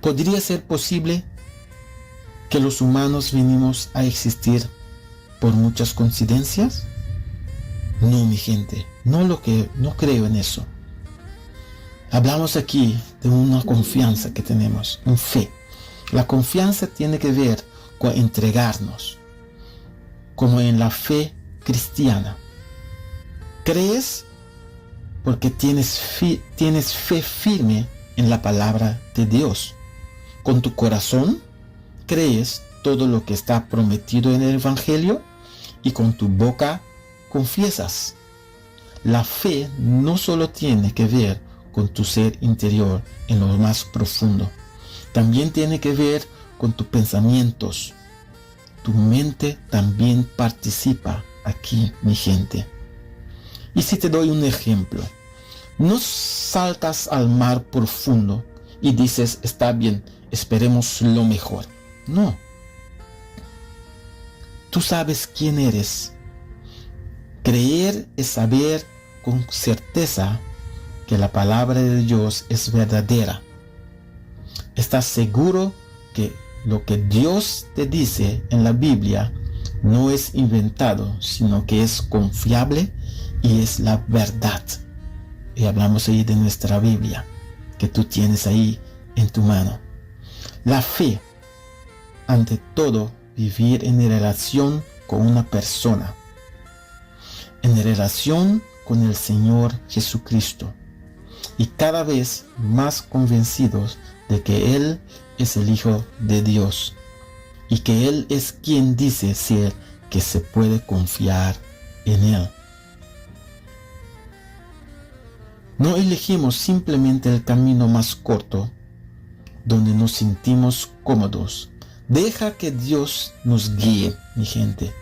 ¿podría ser posible que los humanos venimos a existir por muchas coincidencias? No, mi gente, no creo en eso. Hablamos aquí de una confianza que tenemos, en fe. La confianza tiene que ver con entregarnos, como en la fe cristiana. Crees porque tienes fe firme en la palabra de Dios. Con tu corazón crees todo lo que está prometido en el Evangelio y con tu boca confiesas. La fe no solo tiene que ver con tu ser interior en lo más profundo, también tiene que ver con tus pensamientos. Tu mente también participa aquí, mi gente. Y si te doy un ejemplo, no saltas al mar profundo y dices, está bien, esperemos lo mejor. No. Tú sabes quién eres. Creer es saber con certeza que la palabra de Dios es verdadera. Estás seguro que lo que Dios te dice en la Biblia no es inventado, sino que es confiable y es la verdad. Y hablamos ahí de nuestra Biblia, que tú tienes ahí en tu mano. La fe, ante todo, vivir en relación con una persona, en relación con el Señor Jesucristo, y cada vez más convencidos de que Él es el Hijo de Dios y que Él es quien dice ser, que se puede confiar en Él. No elegimos simplemente el camino más corto donde nos sentimos cómodos. Deja que Dios nos guíe, mi gente,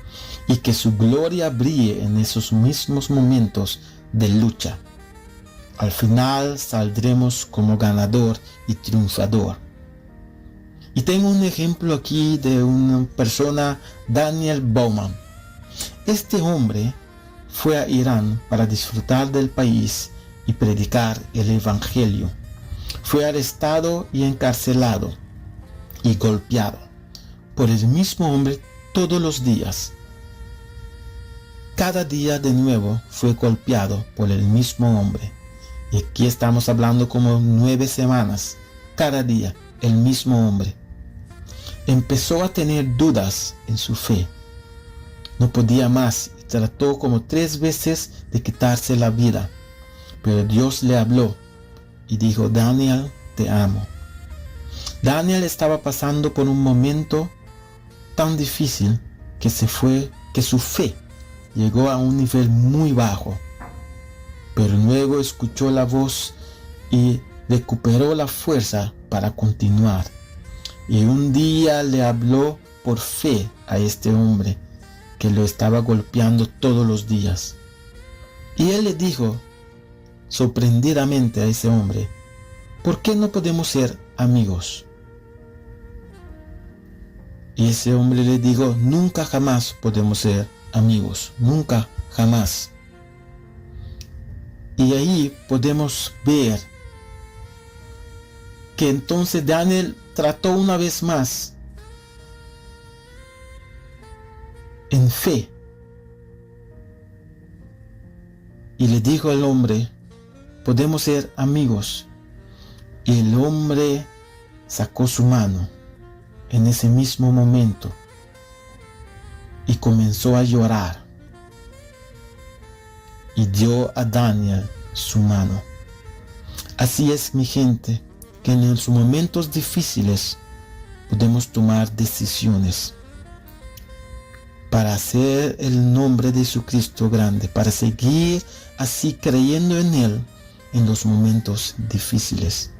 y que su gloria brille en esos mismos momentos de lucha. Al final saldremos como ganador y triunfador. Y tengo un ejemplo aquí de una persona, Daniel Bowman. Este hombre fue a Irán para disfrutar del país y predicar el Evangelio. Fue arrestado y encarcelado y golpeado por el mismo hombre todos los días. Cada día de nuevo fue golpeado por el mismo hombre. Y aquí estamos hablando como 9 semanas. Cada día el mismo hombre. Empezó a tener dudas en su fe. No podía más y trató como 3 veces de quitarse la vida. Pero Dios le habló y dijo, Daniel, te amo. Daniel estaba pasando por un momento tan difícil que su fe llegó a un nivel muy bajo. Pero luego escuchó la voz y recuperó la fuerza para continuar. Y un día le habló por fe a este hombre que lo estaba golpeando todos los días. Y él le dijo sorprendidamente a ese hombre, ¿por qué no podemos ser amigos? Y ese hombre le dijo, nunca jamás podemos ser amigos, nunca jamás. Y ahí podemos ver que entonces Daniel trató una vez más en fe y le dijo al hombre, podemos ser amigos. Y el hombre sacó su mano en ese mismo momento y comenzó a llorar y dio a Daniel su mano. Así es, mi gente, que en los momentos difíciles podemos tomar decisiones para hacer el nombre de Jesucristo grande, para seguir así creyendo en Él en los momentos difíciles.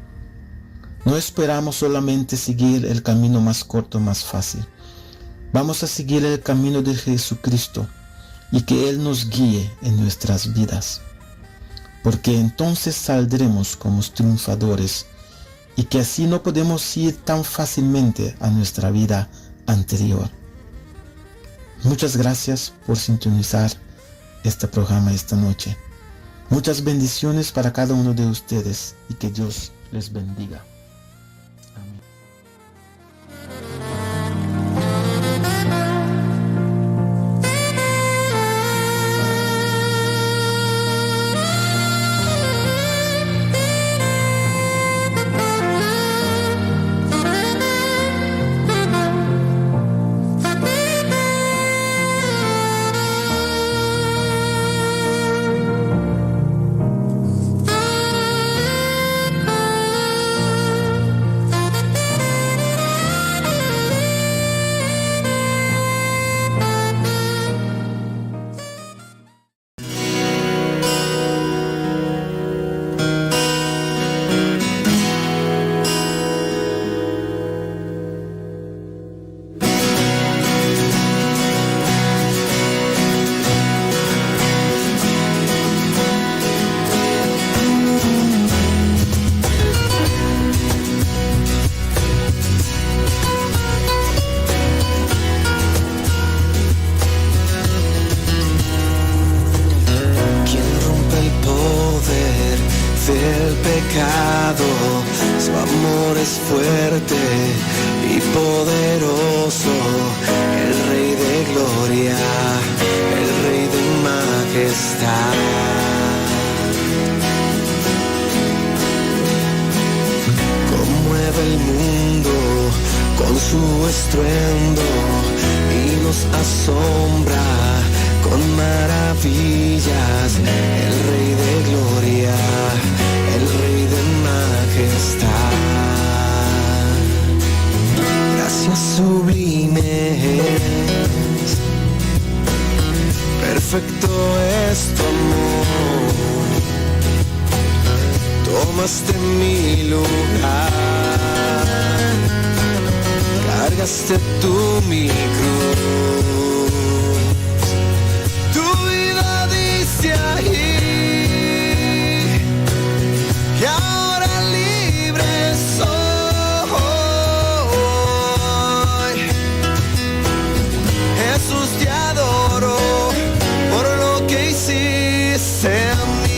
No esperamos solamente seguir el camino más corto, más fácil. Vamos a seguir el camino de Jesucristo y que Él nos guíe en nuestras vidas. Porque entonces saldremos como triunfadores y que así no podemos ir tan fácilmente a nuestra vida anterior. Muchas gracias por sintonizar este programa esta noche. Muchas bendiciones para cada uno de ustedes y que Dios les bendiga.
al pecado, su amor es fuerte y poderoso, el Rey de gloria, el Rey de majestad. Conmueve el mundo con su estruendo y nos asombra con maravillas, el Rey de gloria, el Rey de majestad. Gracias sublimes, perfecto es tu amor, tomaste mi lugar, cargaste tú mi cruz, tu vida diste ahí, y ahora libre soy. Jesús, te adoro por lo que hiciste a mí.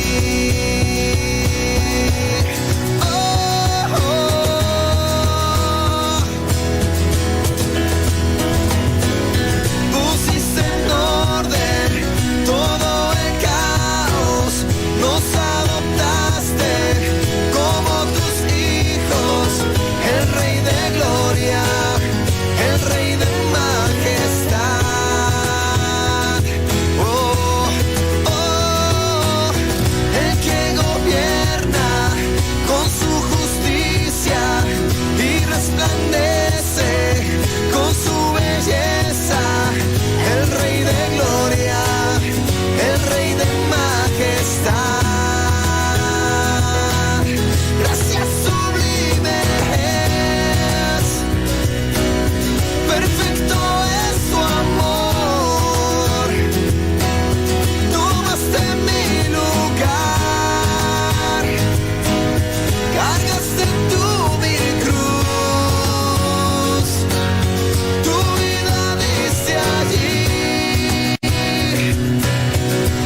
Pusiste en orden todo el caos, nos adoptaste como tus hijos, el Rey de gloria, el Rey de majestad. Oh, oh, el que gobierna con su justicia y resplandece con su belleza, el Rey de gloria, el Rey de majestad. Gracias sublimes, perfecto es tu amor, tomaste mi lugar, cargaste tú mi cruz, tu vida diste allí,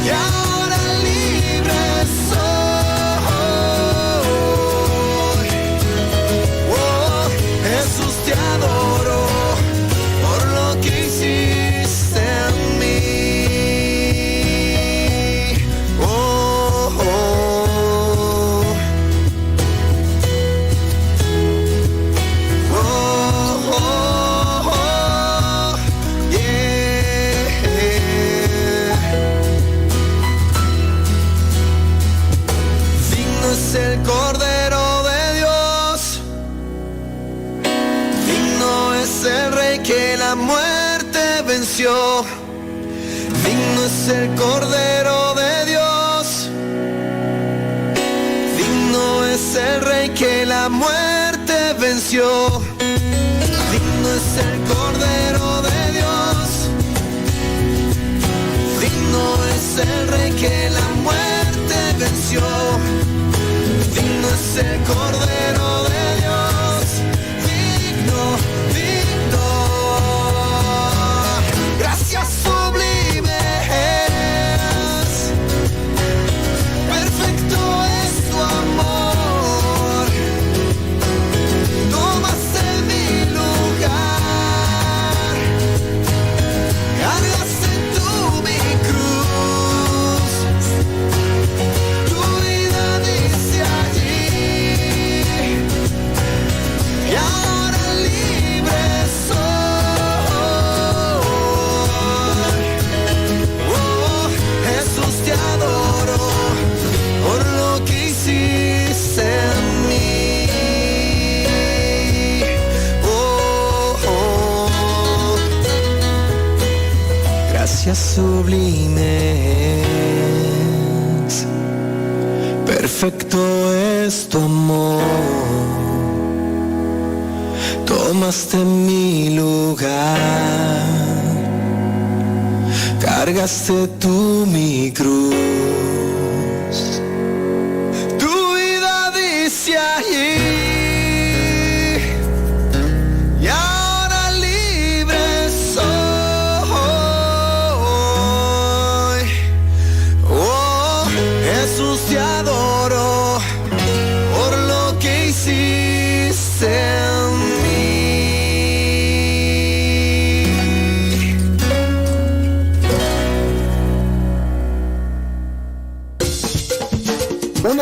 y ahora libre soy. Oh, Jesús, te adoro por lo que hiciste en mí. Oh, oh, oh, oh, oh, yeah. Digno es el Cordero de Dios, digno es el Rey que la muerte venció, digno es el Cordero de Dios, digno es el Rey que la muerte venció, digno es el Cordero de Dios, digno es el Rey que la muerte venció, digno es el Cordero de Dios, digno, digno. Gracias sublimes, perfecto es tu amor, tomaste mi lugar, cargaste tú mi cruz, tu vida diste allí, y ahora libre soy. Oh, Jesús, te adoro por lo que hiciste en mí. Oh, oh. Gracias sublimes, perfecto es tu amor, tomaste mi lugar, cargaste tú mi cruz, tu vida dice allí, y ahora libre soy. Oh, Jesús, te adoro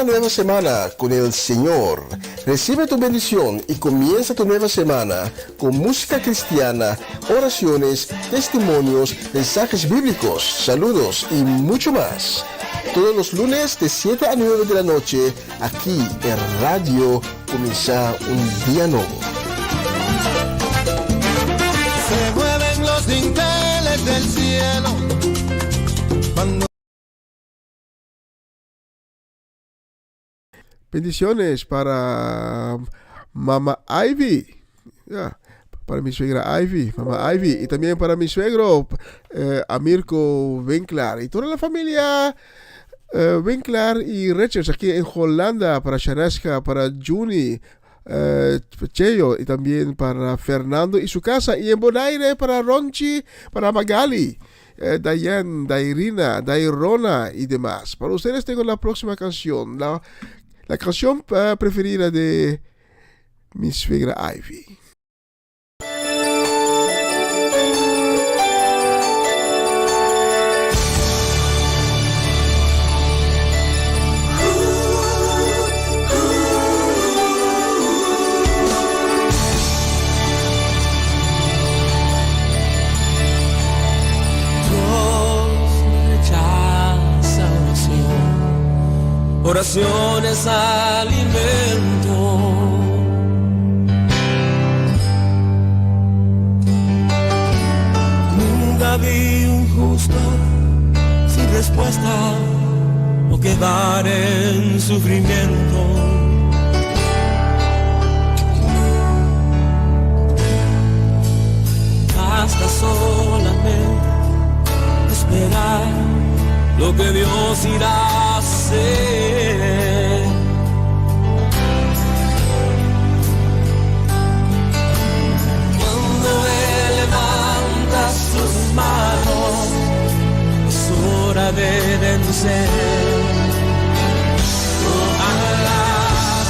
nueva semana con el Señor. Recibe tu bendición y comienza tu nueva semana con música cristiana, oraciones, testimonios, mensajes bíblicos, saludos y mucho más. Todos los lunes de 7 a 9 de la noche, aquí en Radio Comienza un Día Nuevo.
Se mueven los dinteles del cielo cuando...
Bendiciones para Mama Ivy, para mi suegra Ivy, Mama Ivy, y también para mi suegro Amirko Winkler y toda la familia Winkler y Richards aquí en Holanda, para Shaneska, para Juni, Cheo, y también para Fernando y su casa, y en Bonaire para Ronchi, para Magali, Dayan, Dairina, Dairona y demás. Para ustedes tengo la próxima canción, la canción preferida de mi suegra Ivy.
Oraciones alimento. Nunca vi un justo sin respuesta o quedar en sufrimiento. Basta solamente esperar lo que Dios irá a hacer. Cuando Él levanta sus manos, es hora de vencer. Oh, alaba,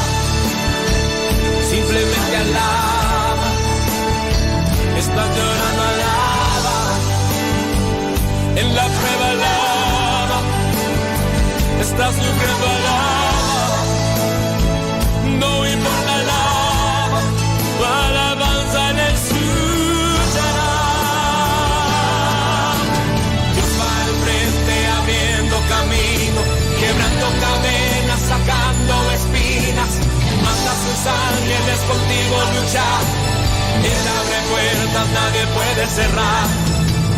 simplemente alaba. Estás llorando, alaba. En la prueba, alaba. Estás sufriendo, alaba. No importa, alaba. Tu alabanza le escuchará. Dios va al frente abriendo camino, quebrando cadenas, sacando espinas. Manda sus ángeles contigo luchar. Él abre puertas, nadie puede cerrar.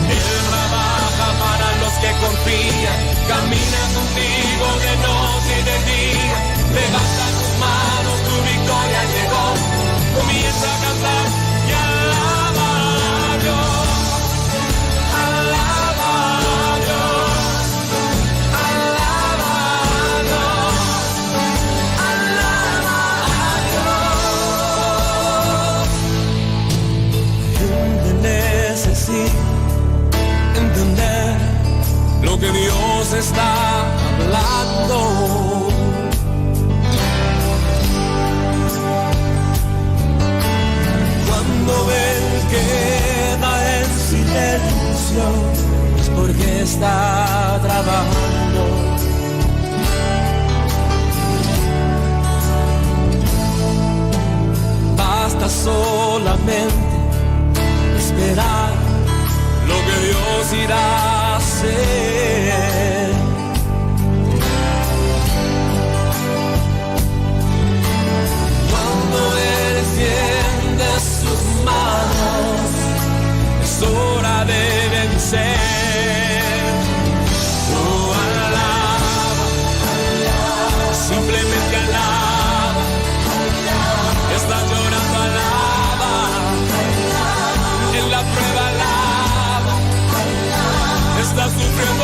Él trabaja para los que confían, camina contigo de noche y de día. Levanta tus manos, tu victoria llegó. Comienza a cantar y alaba a Dios. Alaba a Dios. Alaba a Dios. Alaba a Dios. Gente necesita entender lo que Dios está hablando. Cuando Él queda en silencio es porque está trabajando. Basta solamente esperar lo que Dios irá a hacer. Cuando Él extiende sus manos, es hora de vencer. Oh, alaba, alaba, simplemente alaba. Estás llorando, alaba. En la prueba, alaba. Estás sufriendo,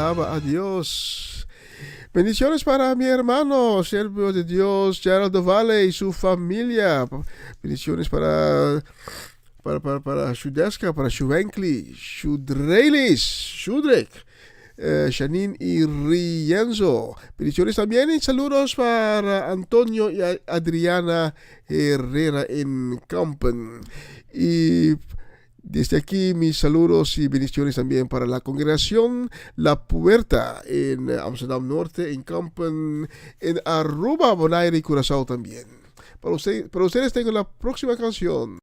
alaba a Dios. Bendiciones para mi hermano, siervo de Dios, Gerald Valle y su familia. Bendiciones para Shudeska, para Shuvenkli, Shudreilis, Shudrek, Janine y Rienzo. Bendiciones también y saludos para Antonio y Adriana Herrera en Kampen. Y desde aquí mis saludos y bendiciones también para la congregación La Puerta en Amsterdam Norte, en Kampen, en Aruba, Bonaire y Curazao también. Para ustedes tengo la próxima canción.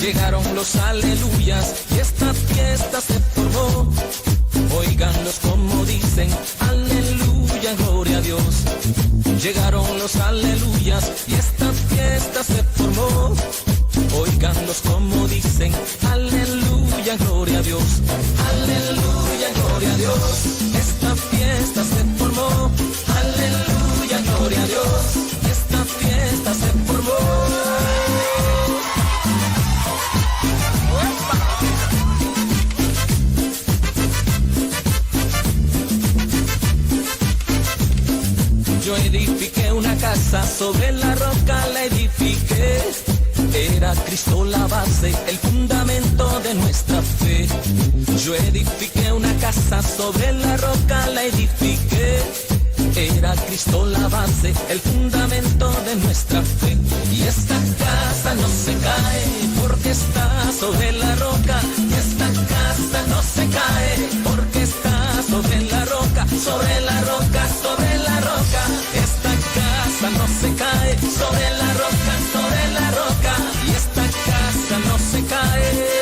Llegaron los aleluyas y esta fiesta se formó. Óiganlos como dicen, aleluya, gloria a Dios. Llegaron los aleluyas y esta fiesta se formó. Óiganlos como dicen, aleluya, gloria a Dios. Aleluya, gloria a Dios. Esta fiesta se formó. Aleluya, gloria a Dios. Esta fiesta se formó. Yo edifiqué una casa, sobre la roca la edifiqué. Era Cristo la base, el fundamento de nuestra fe. Yo edifiqué una casa, sobre la roca la edifiqué. Era Cristo la base, el fundamento de nuestra fe. Y esta casa no se cae, porque está sobre la roca. Y esta casa no se cae, porque está sobre la roca, sobre la roca, sobre la roca. Esta casa no se cae, sobre la roca, sobre la roca. Y esta casa no se cae.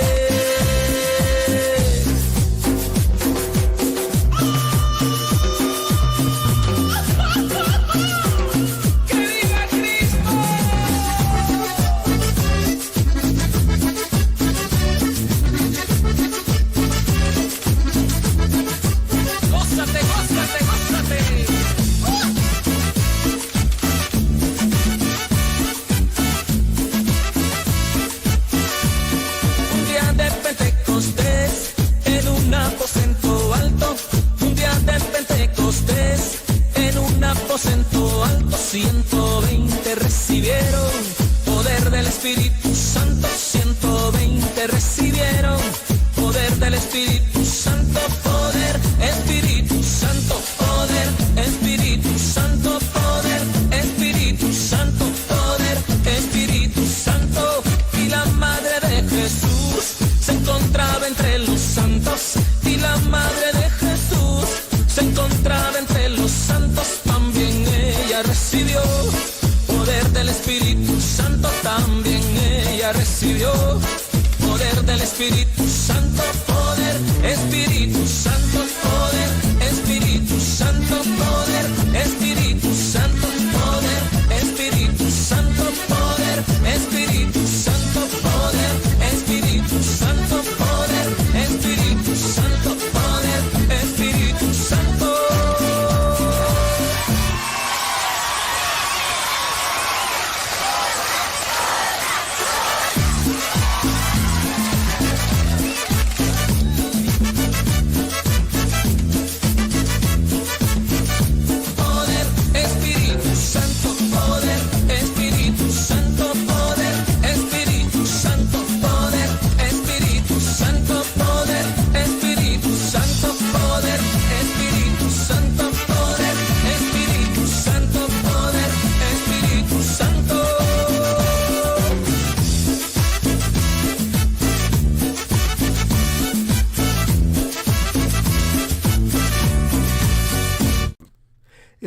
Aposento alto, 120 recibieron poder del Espíritu Santo, 120 recibieron poder del Espíritu Santo, poder, Espíritu Santo, poder, Espíritu Santo, poder, Espíritu Santo, poder, Espíritu Santo. Y la madre de Jesús se encontraba entre los santos, y la madre de Jesús se encontraba entre los santos. También ella recibió poder del Espíritu Santo, también ella recibió poder del Espíritu Santo, poder, Espíritu Santo, poder, Espíritu Santo, poder, Espíritu Santo, poder, Espíritu Santo, poder, Espíritu Santo, poder, Espíritu Santo, poder, Espíritu Santo, poder, Espíritu Santo.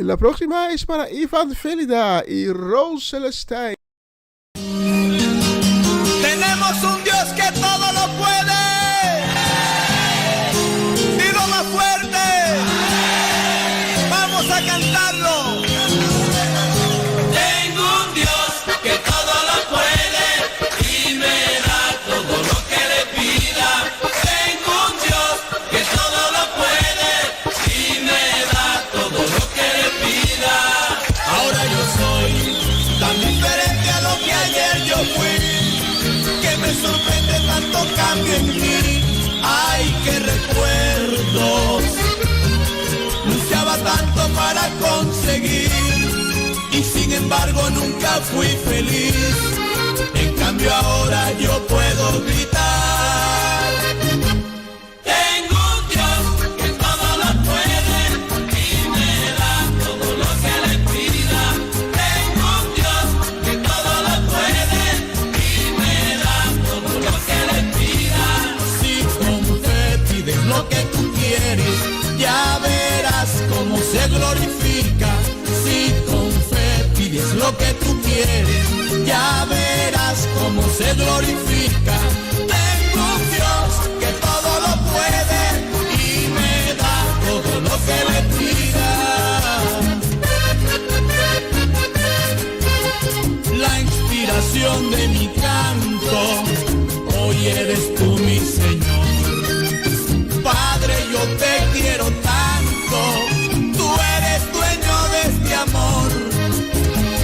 La próxima es para Ivan Felida y Rose Celestine.
Tenemos un Dios que todo lo puede. Dilo más fuerte. Vamos a cantarlo. Tengo
embargo nunca fui feliz. En cambio ahora yo puedo gritar. Tengo un Dios que todo lo puede y me da todo lo que le pida. Tengo un Dios que todo lo puede y me da todo lo que le pida. Si con fe pides lo que tú quieres, ya verás cómo se glorifica. Si con fe pides lo que tú quieres, ya verás cómo se glorifica. Tengo un Dios que todo lo puede y me da todo lo que le pida. La inspiración de mi canto, hoy eres tú mi Señor. Padre, yo te quiero tanto, tú eres dueño de este amor,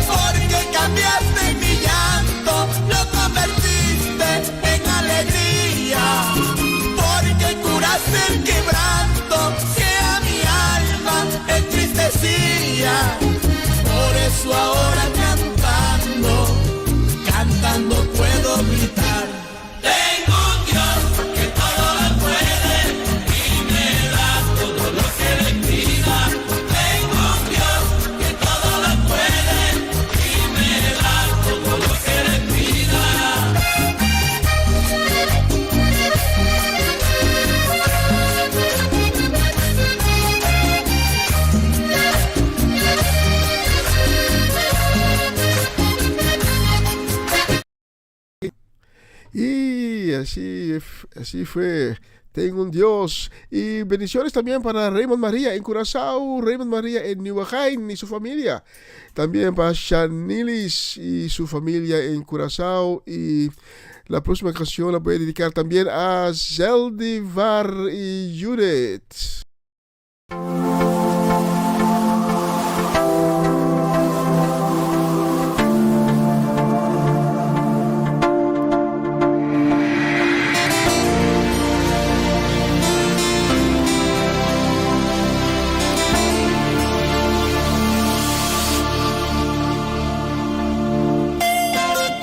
porque cambiaste mi llanto, lo convertiste en alegría, porque curaste el quebranto que a mi alma entristecía. Por eso ahora cantando puedo gritar. Tengo un Dios que todo lo puede y me da todo lo que le pida. Tengo un Dios que todo lo puede y me da todo lo que le pida.
Y así fue. Tengo un Dios. Y bendiciones también para Raymond María en Curazao, Raymond María en Nieuwegein y su familia. También para Shanilis y su familia en Curazao. Y la próxima canción la voy a dedicar también a Zeldivar y Judith.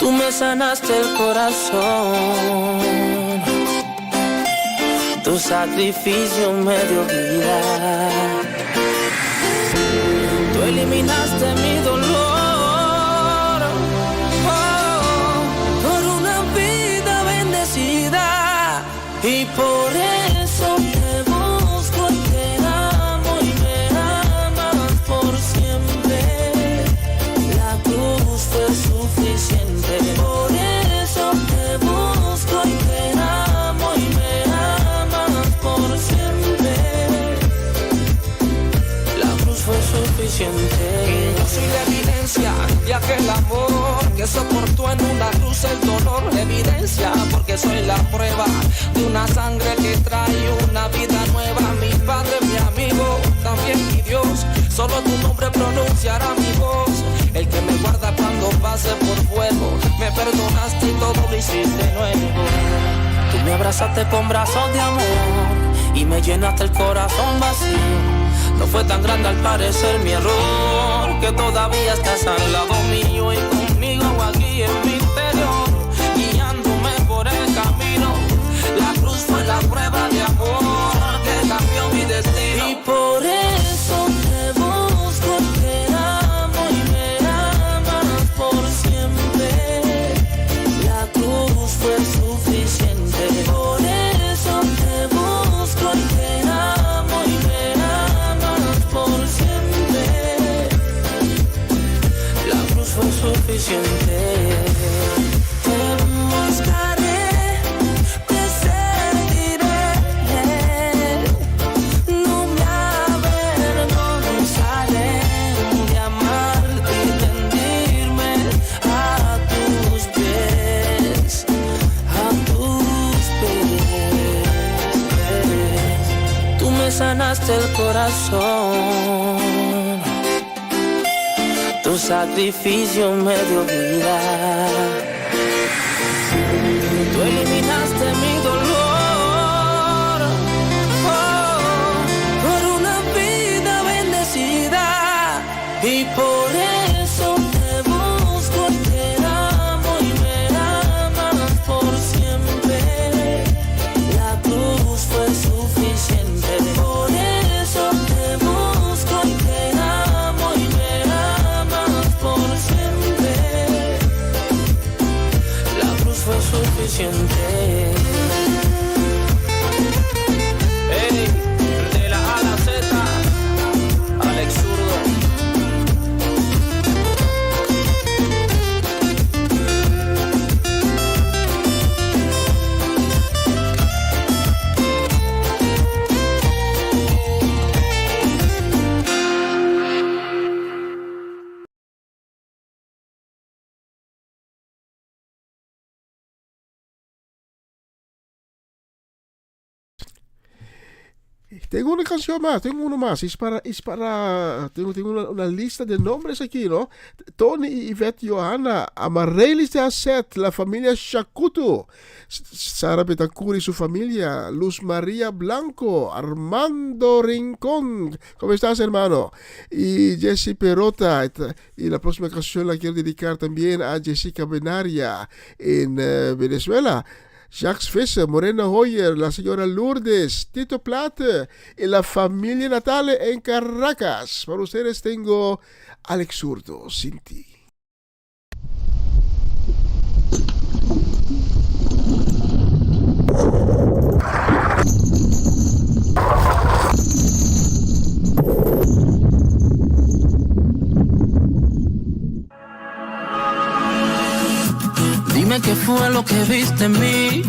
Tú me sanaste el corazón, tu sacrificio me dio vida, tú eliminaste mi dolor, por una vida bendecida, y por eso te busco y te amo y me amas por siempre. La cruz fue suficiente. Por eso te busco y te amo y me amas por siempre. La cruz fue suficiente. Yo soy la evidencia de aquel amor que soportó en una cruz el dolor. La evidencia porque soy la prueba de una sangre que trae una vida nueva. Mi Padre, mi amigo, también mi Dios. Solo tu nombre pronunciará mi voz. El que me guarda cuando pase por fuego. Me perdonaste y todo lo hiciste nuevo. Tú me abrazaste con brazos de amor y me llenaste el corazón vacío. No fue tan grande al parecer mi error, que todavía estás al lado mío y conmigo aquí en mi interior, guiándome por el camino. La cruz fue la prueba de amor que cambió mi destino. Y por eso te busco y te amo y me amas por siempre. La cruz fue suficiente. Por eso te busco y te amo y me amas por siempre. La cruz fue suficiente. Te buscaré, te seguiré, no me avergonzaré de amarte y rendirme a tus pies, a tus pies. Tú me sanaste el corazón, tu sacrificio me dio vida. Tú eliminaste mi dolor, por una vida bendecida, y por eso te
Tengo una canción más, tengo uno más. Tengo una lista de nombres aquí, ¿no? Tony y Yvette Johanna, Amareylis de Asset, la familia Shakutu, Sara Betancur y su familia, Luz María Blanco, Armando Rincón, ¿cómo estás, hermano? Y Jessy Perota. Y la próxima canción la quiero dedicar también a Jessica Benaria en Venezuela. Jacques Fischer, Morena Hoyer, la señora Lourdes, Tito Plate y la familia Natale en Caracas. Para ustedes tengo Alex Zurdo, Sin Ti.
Dime qué fue lo que viste en mí,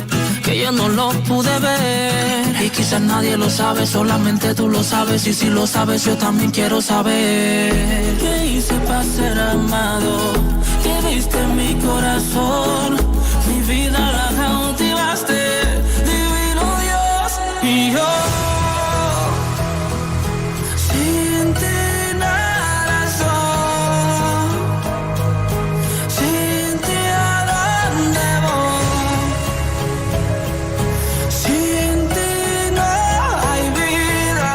que yo no lo pude ver. Y quizás nadie lo sabe, solamente tú lo sabes. Y si lo sabes, yo también quiero saber. ¿Qué hice para ser amado? ¿Qué viste en mi corazón? Mi vida la cautivaste, divino Dios. Y yo sin ti nada soy. Sin ti a dónde voy. Sin ti no hay vida.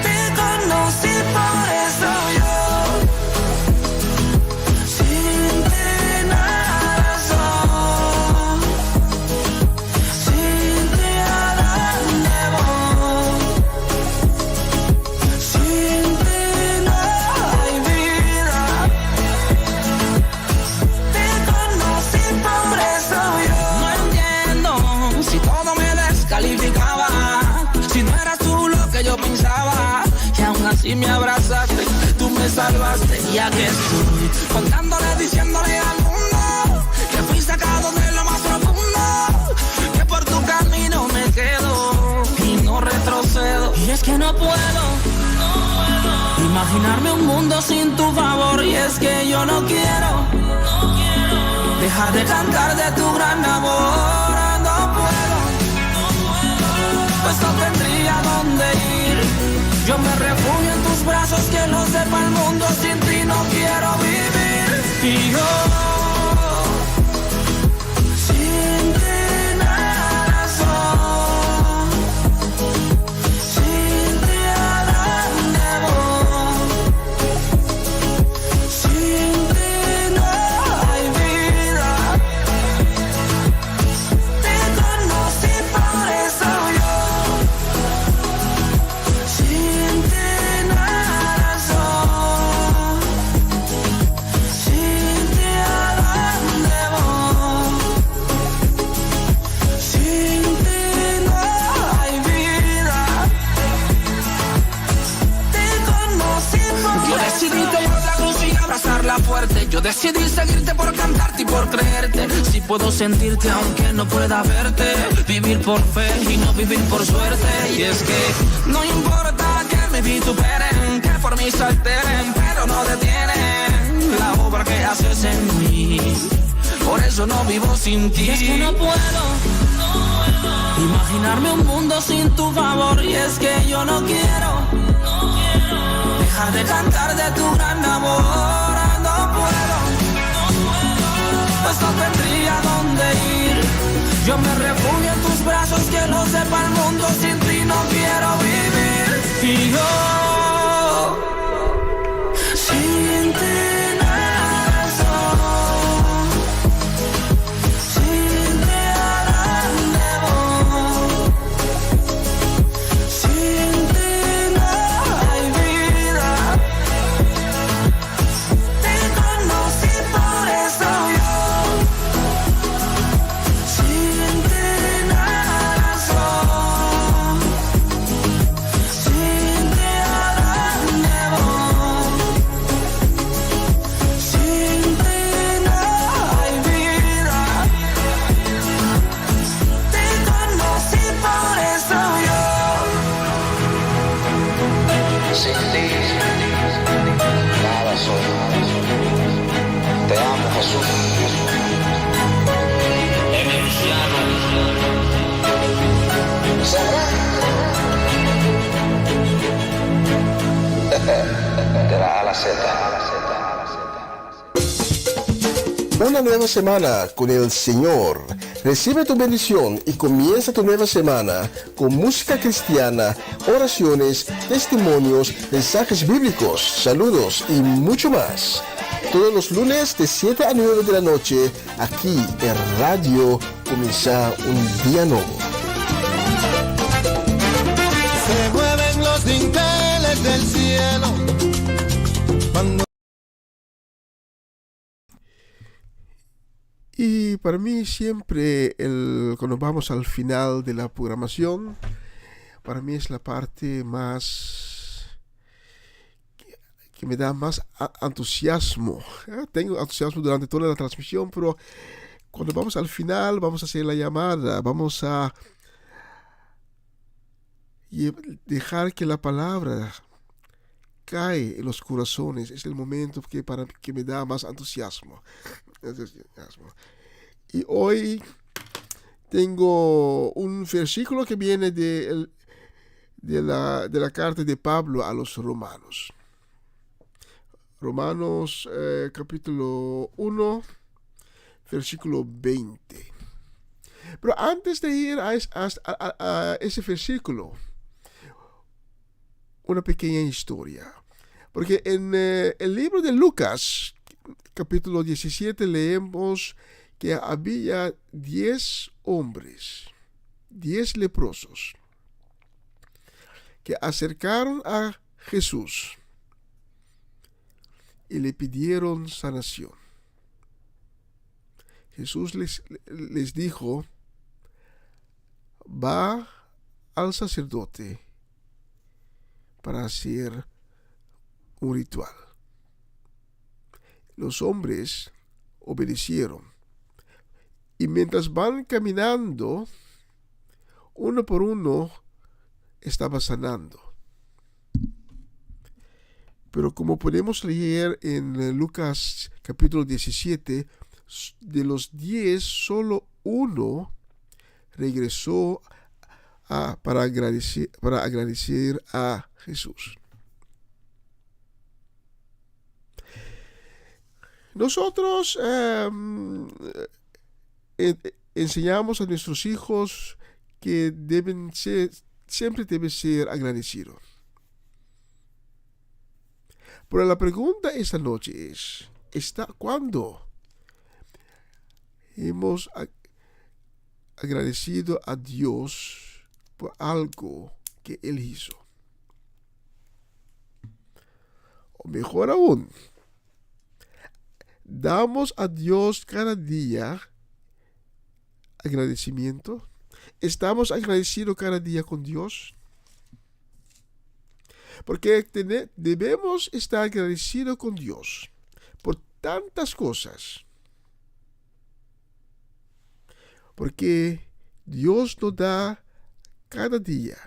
Te conocí por eso yo. Sin ti nada soy. Sin ti a dónde voy. Sin ti no hay vida. Te conocí por eso yo. No entiendo si todo me descalificaba, si no eras tú lo que yo pensaba, y aún así me abrazaste, tú me salvaste. Y aquí estoy contándole, diciéndole al mundo que fui sacado de lo más profundo, que por tu camino me quedo y no retrocedo. Y es que no puedo imaginarme un mundo sin tu favor. Y es que yo no quiero dejar de cantar de tu gran amor. No puedo, pues no tendría dónde ir. Yo me refugio en tus brazos, que lo sepa el mundo. Sin ti no quiero vivir. Y yo sin ti nada soy. Sin ti a dónde voy. Sin ti no hay vida. Te conocí por eso yo. Sin ti nada soy. Sin ti a dónde voy. Sin ti no hay vida. Te conocí por yo decidí tomar la cruz y abrazarla fuerte. Yo decidí seguirte por cantarte y por creerte. Si puedo sentirte aunque no pueda verte, vivir por fe y no vivir por suerte. Y es que no importa que me vituperen, que por mí se alteren, pero no detienen la obra que haces en mí. Por eso no vivo sin ti. Y es que no puedo imaginarme un mundo sin tu favor. Y es que yo no quiero dejar de cantar de tu gran amor. No puedo, pues no tendría dónde ir. Yo me refugio en tus brazos, que lo sepa el mundo. Sin ti no quiero vivir. Y yo sin ti nada soy. Sin ti a dónde voy. Sin ti no hay vida. Te conocí por eso yo. Sin ti nada soy. Sin ti a dónde voy. Sin ti no hay vida. Te conocí por eso yo.
Sin ti, nada soy. Te amo, Jesús. Cerrado.
Una nueva semana con el Señor. Recibe tu bendición y comienza tu nueva semana con música cristiana, oraciones, testimonios, mensajes bíblicos, saludos y mucho más. Todos los lunes de 7 a 9 de la noche, aquí en Radio Comienza un Día Nuevo.
Se mueven los dinteles del cielo cuando...
Y para mí siempre cuando vamos al final de la programación, para mí es la parte más que me da más entusiasmo. Tengo entusiasmo durante toda la transmisión, pero cuando vamos al final vamos a hacer la llamada, vamos a dejar que la palabra cae en los corazones. Es el momento que me da más entusiasmo. Y hoy tengo un versículo que viene de la carta de Pablo a los romanos. Romanos capítulo 1, versículo 20. Pero antes de ir a ese versículo, una pequeña historia. Porque en el libro de Lucas, capítulo 17, leemos que había 10 hombres, 10 leprosos, que acercaron a Jesús y le pidieron sanación. Jesús les dijo: va al sacerdote para hacer un ritual. Los hombres obedecieron. Y mientras van caminando, uno por uno estaba sanando. Pero como podemos leer en Lucas capítulo 17, de los 10, solo uno regresó para agradecer a Jesús. Nosotros enseñamos a nuestros hijos que siempre deben ser agradecidos. Pero la pregunta esta noche es, ¿cuándo hemos agradecido a Dios por algo que Él hizo? O mejor aún, ¿damos a Dios cada día agradecimiento? ¿Estamos agradecidos cada día con Dios? Porque debemos estar agradecidos con Dios por tantas cosas. Porque Dios nos da cada día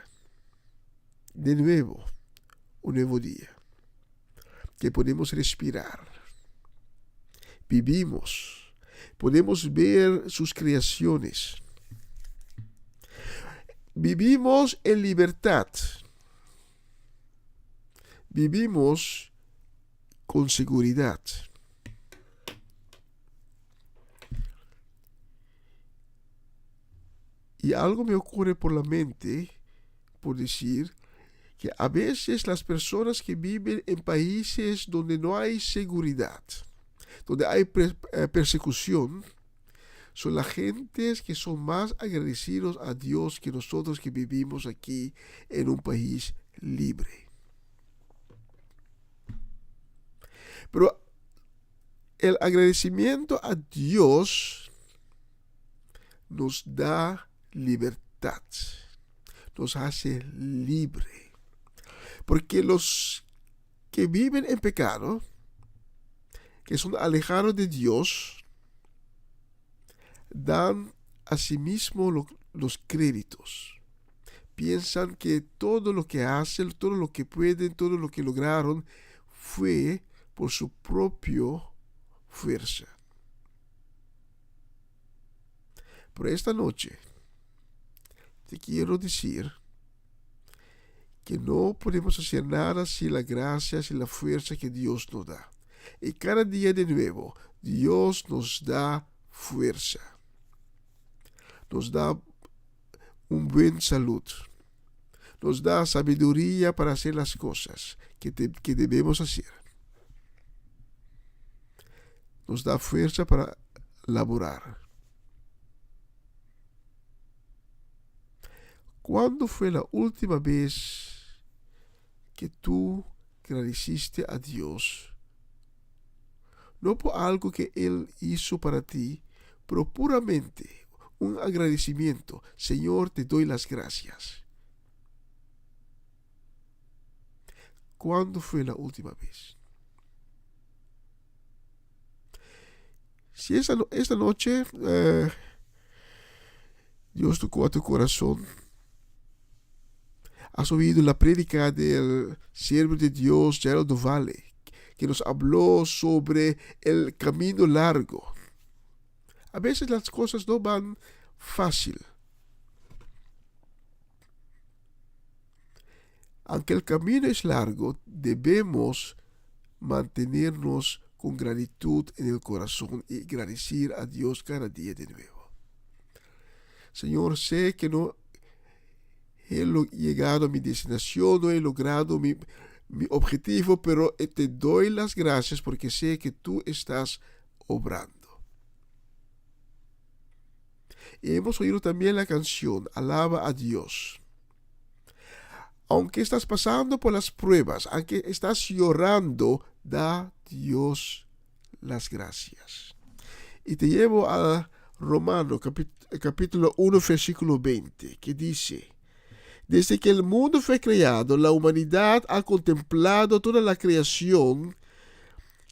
de nuevo un nuevo día que podemos respirar. Vivimos, podemos ver sus creaciones. Vivimos en libertad. Vivimos con seguridad. Y algo me ocurre por la mente, por decir, que a veces las personas que viven en países donde no hay seguridad, donde hay persecución, son las gentes que son más agradecidos a Dios que nosotros que vivimos aquí en un país libre. Pero el agradecimiento a Dios nos da libertad, nos hace libre. Porque los que viven en pecado, que son alejados de Dios, dan a sí mismos los créditos. Piensan que todo lo que hacen, todo lo que pueden, todo lo que lograron fue por su propia fuerza. Pero esta noche te quiero decir que no podemos hacer nada sin la gracia, sin la fuerza que Dios nos da. Y cada día de nuevo, Dios nos da fuerza. Nos da un buen salud. Nos da sabiduría para hacer las cosas que debemos hacer. Nos da fuerza para laborar. ¿Cuándo fue la última vez que tú agradeciste a Dios? No por algo que Él hizo para ti, pero puramente un agradecimiento. Señor, te doy las gracias. ¿Cuándo fue la última vez? Si esta noche Dios tocó a tu corazón, has oído la prédica del siervo de Dios, Gerald Dovale, que nos habló sobre el camino largo. A veces las cosas no van fácil. Aunque el camino es largo, debemos mantenernos con gratitud en el corazón y agradecer a Dios cada día de nuevo. Señor, sé que no he llegado a mi destinación, no he logrado mi objetivo, pero te doy las gracias porque sé que tú estás obrando. Y hemos oído también la canción Alaba a Dios. Aunque estás pasando por las pruebas, aunque estás llorando, da a Dios las gracias. Y te llevo a Romanos capítulo 1 versículo 20, que dice: desde que el mundo fue creado, la humanidad ha contemplado toda la creación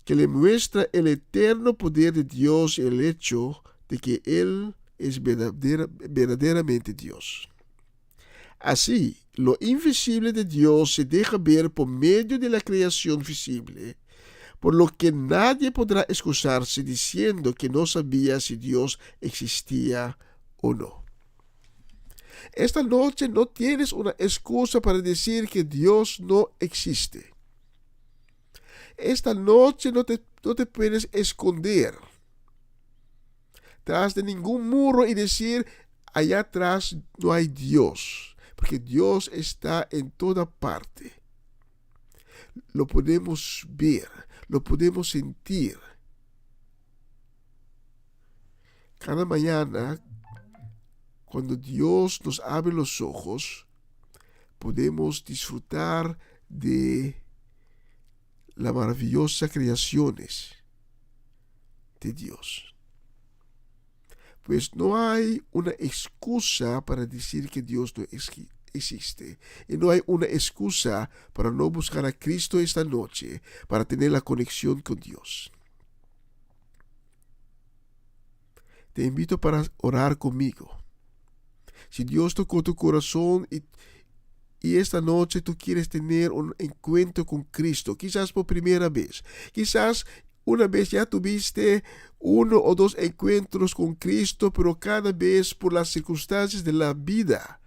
que le muestra el eterno poder de Dios y el hecho de que Él es verdaderamente Dios. Así, lo invisible de Dios se deja ver por medio de la creación visible, por lo que nadie podrá excusarse diciendo que no sabía si Dios existía o no. Esta noche no tienes una excusa para decir que Dios no existe. Esta noche no te puedes esconder tras de ningún muro y decir allá atrás no hay Dios, porque Dios está en toda parte. Lo podemos ver, lo podemos sentir. Cada mañana, cuando Dios nos abre los ojos, podemos disfrutar de las maravillosas creaciones de Dios. Pues no hay una excusa para decir que Dios no existe. Y no hay una excusa para no buscar a Cristo esta noche, para tener la conexión con Dios. Te invito para orar conmigo. Si Dios tocó tu corazón y esta noche tú quieres tener un encuentro con Cristo, quizás por primera vez, quizás una vez ya tuviste 1 o 2 encuentros con Cristo, pero cada vez por las circunstancias de la vida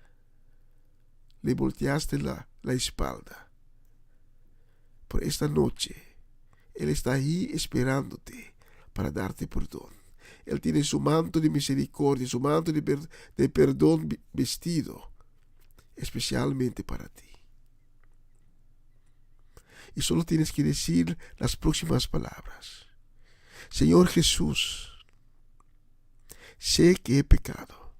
le volteaste la espalda. Por esta noche, Él está ahí esperándote para darte perdón. Él tiene su manto de misericordia, su manto de perdón vestido especialmente para ti. Y solo tienes que decir las próximas palabras. Señor Jesús, sé que he pecado.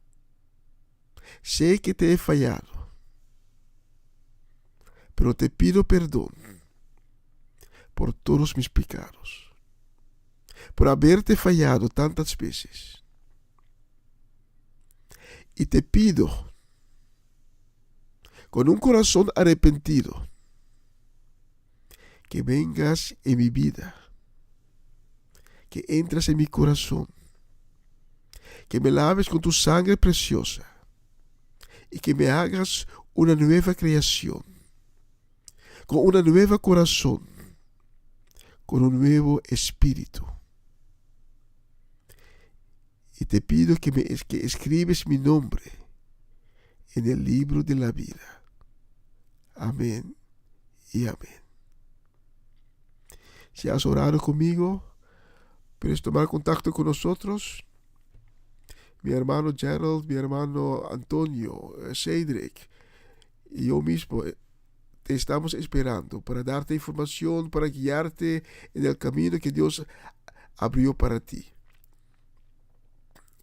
Sé que te he fallado. Pero te pido perdón por todos mis pecados, por haberte fallado tantas veces. Y te pido, con un corazón arrepentido, que vengas en mi vida, que entres en mi corazón, que me laves con tu sangre preciosa y que me hagas una nueva creación, con una nueva corazón, con un nuevo espíritu. Y te pido que escribes mi nombre en el libro de la vida. Amén y amén. Si has orado conmigo, puedes tomar contacto con nosotros. Mi hermano Gerald, mi hermano Antonio, Cedric y yo mismo te estamos esperando para darte información, para guiarte en el camino que Dios abrió para ti.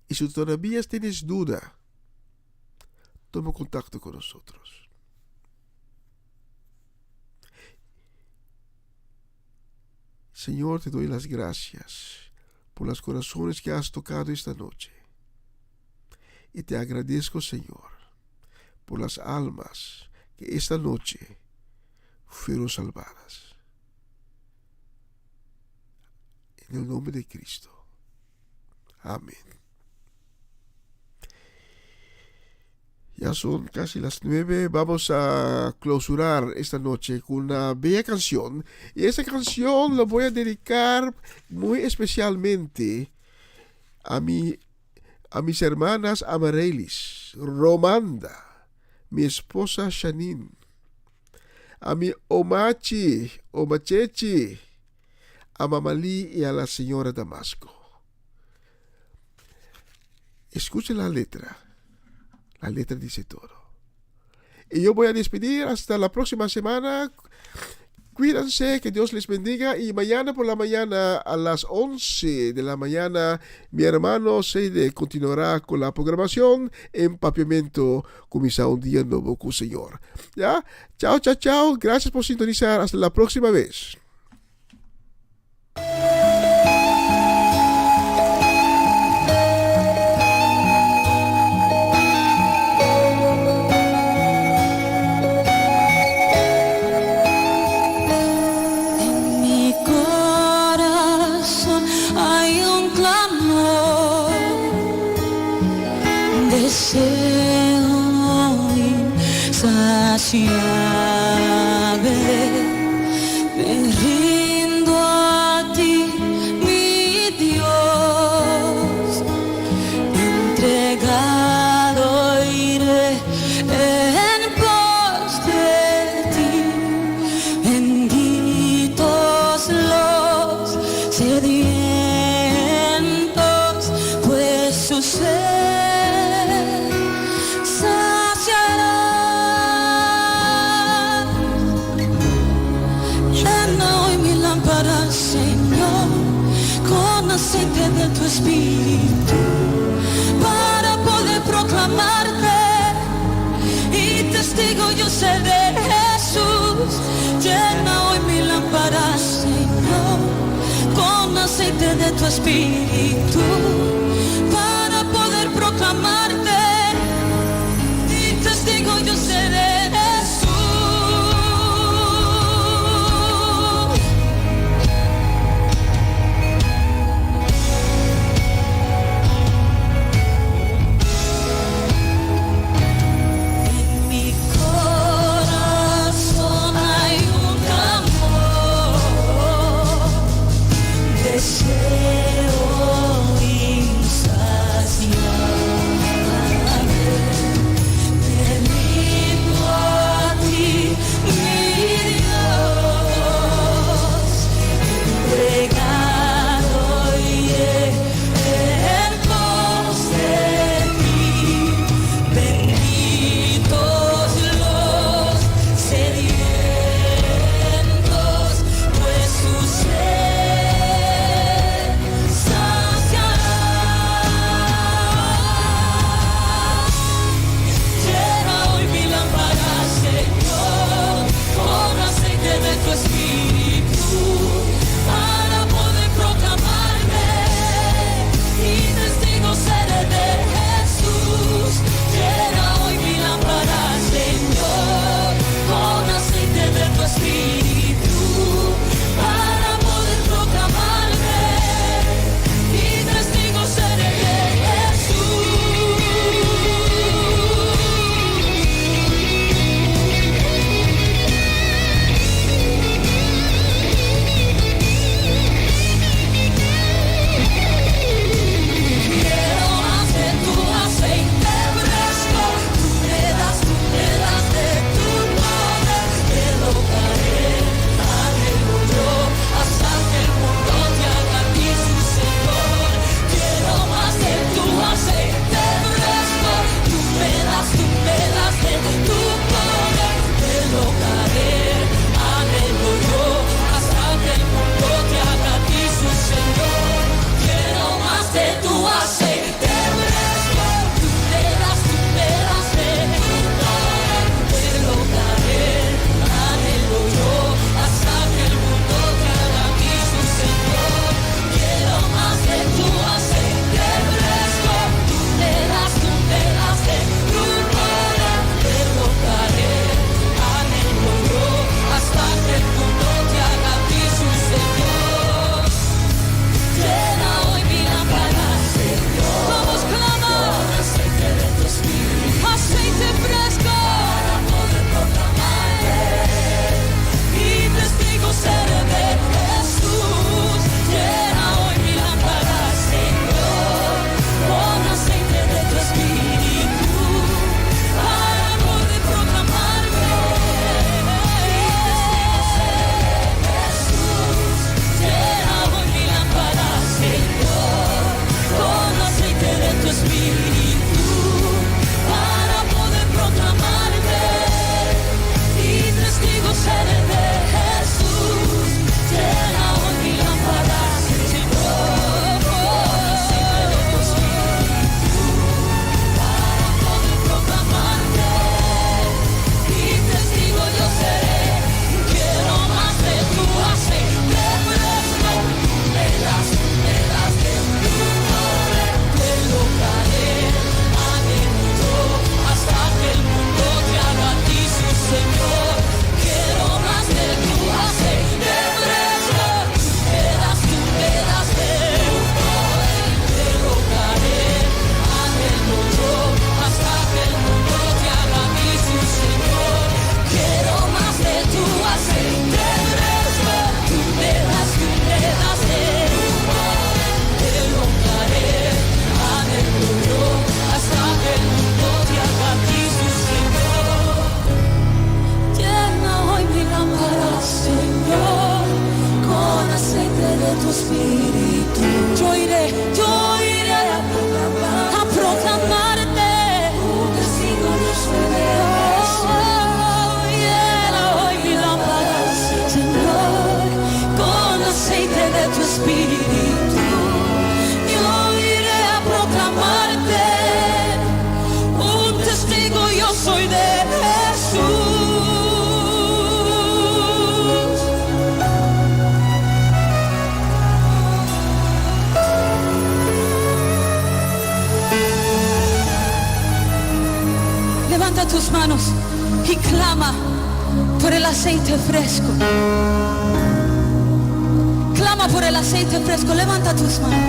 Y si todavía tienes duda, toma contacto con nosotros. Señor, te doy las gracias por los corazones que has tocado esta noche. Y te agradezco, Señor, por las almas que esta noche fueron salvadas. En el nombre de Cristo. Amén. Ya son casi las 9. Vamos a clausurar esta noche con una bella canción. Y esta canción la voy a dedicar muy especialmente a mis hermanas Amareylis, Romanda, mi esposa Shanin, a mi Omachechi, a Mamalí y a la señora Damasco. Escuchen la letra. La letra dice todo. Y yo voy a despedir hasta la próxima semana. Cuídense, que Dios les bendiga. Y mañana por la mañana, a las 11 de la mañana, mi hermano Seide continuará con la programación en Papiamento. Comienza un día nuevo con el Señor. ¿Ya? Chao, chao, chao. Gracias por sintonizar. Hasta la próxima vez.
Me rindo a ti, mi Dios, entregado iré en pos de ti. Benditos los sedientos, pues su sed saciará. Señor, con aceite de tu espíritu, para poder proclamarte, y testigo yo seré Jesús. Llena hoy mi lámpara, Señor, con aceite de tu espíritu, para poder proclamarte, y testigo yo seré Jesús. Deseo insaciable. y clama por el aceite fresco. Clama por el aceite fresco. Levanta tus manos.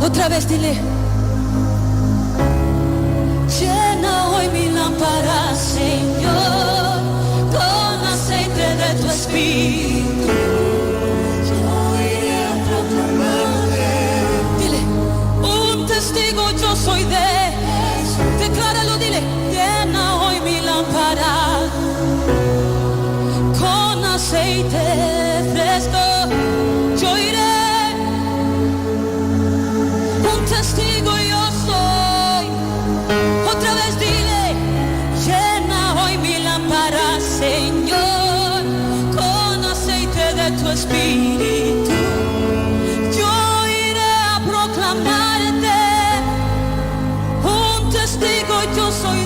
Otra vez dile: llena hoy mi lámpara, Señor, con aceite de tu espíritu. Yo iré a proclamarte. Dile: un testigo yo soy de. Decláralo, dile: llena hoy mi lámpara con aceite fresco. Yo iré. Un testigo yo soy. Otra vez dile: llena hoy mi lámpara, Señor, con aceite de tu espíritu. Yo iré a proclamarte. Un testigo yo soy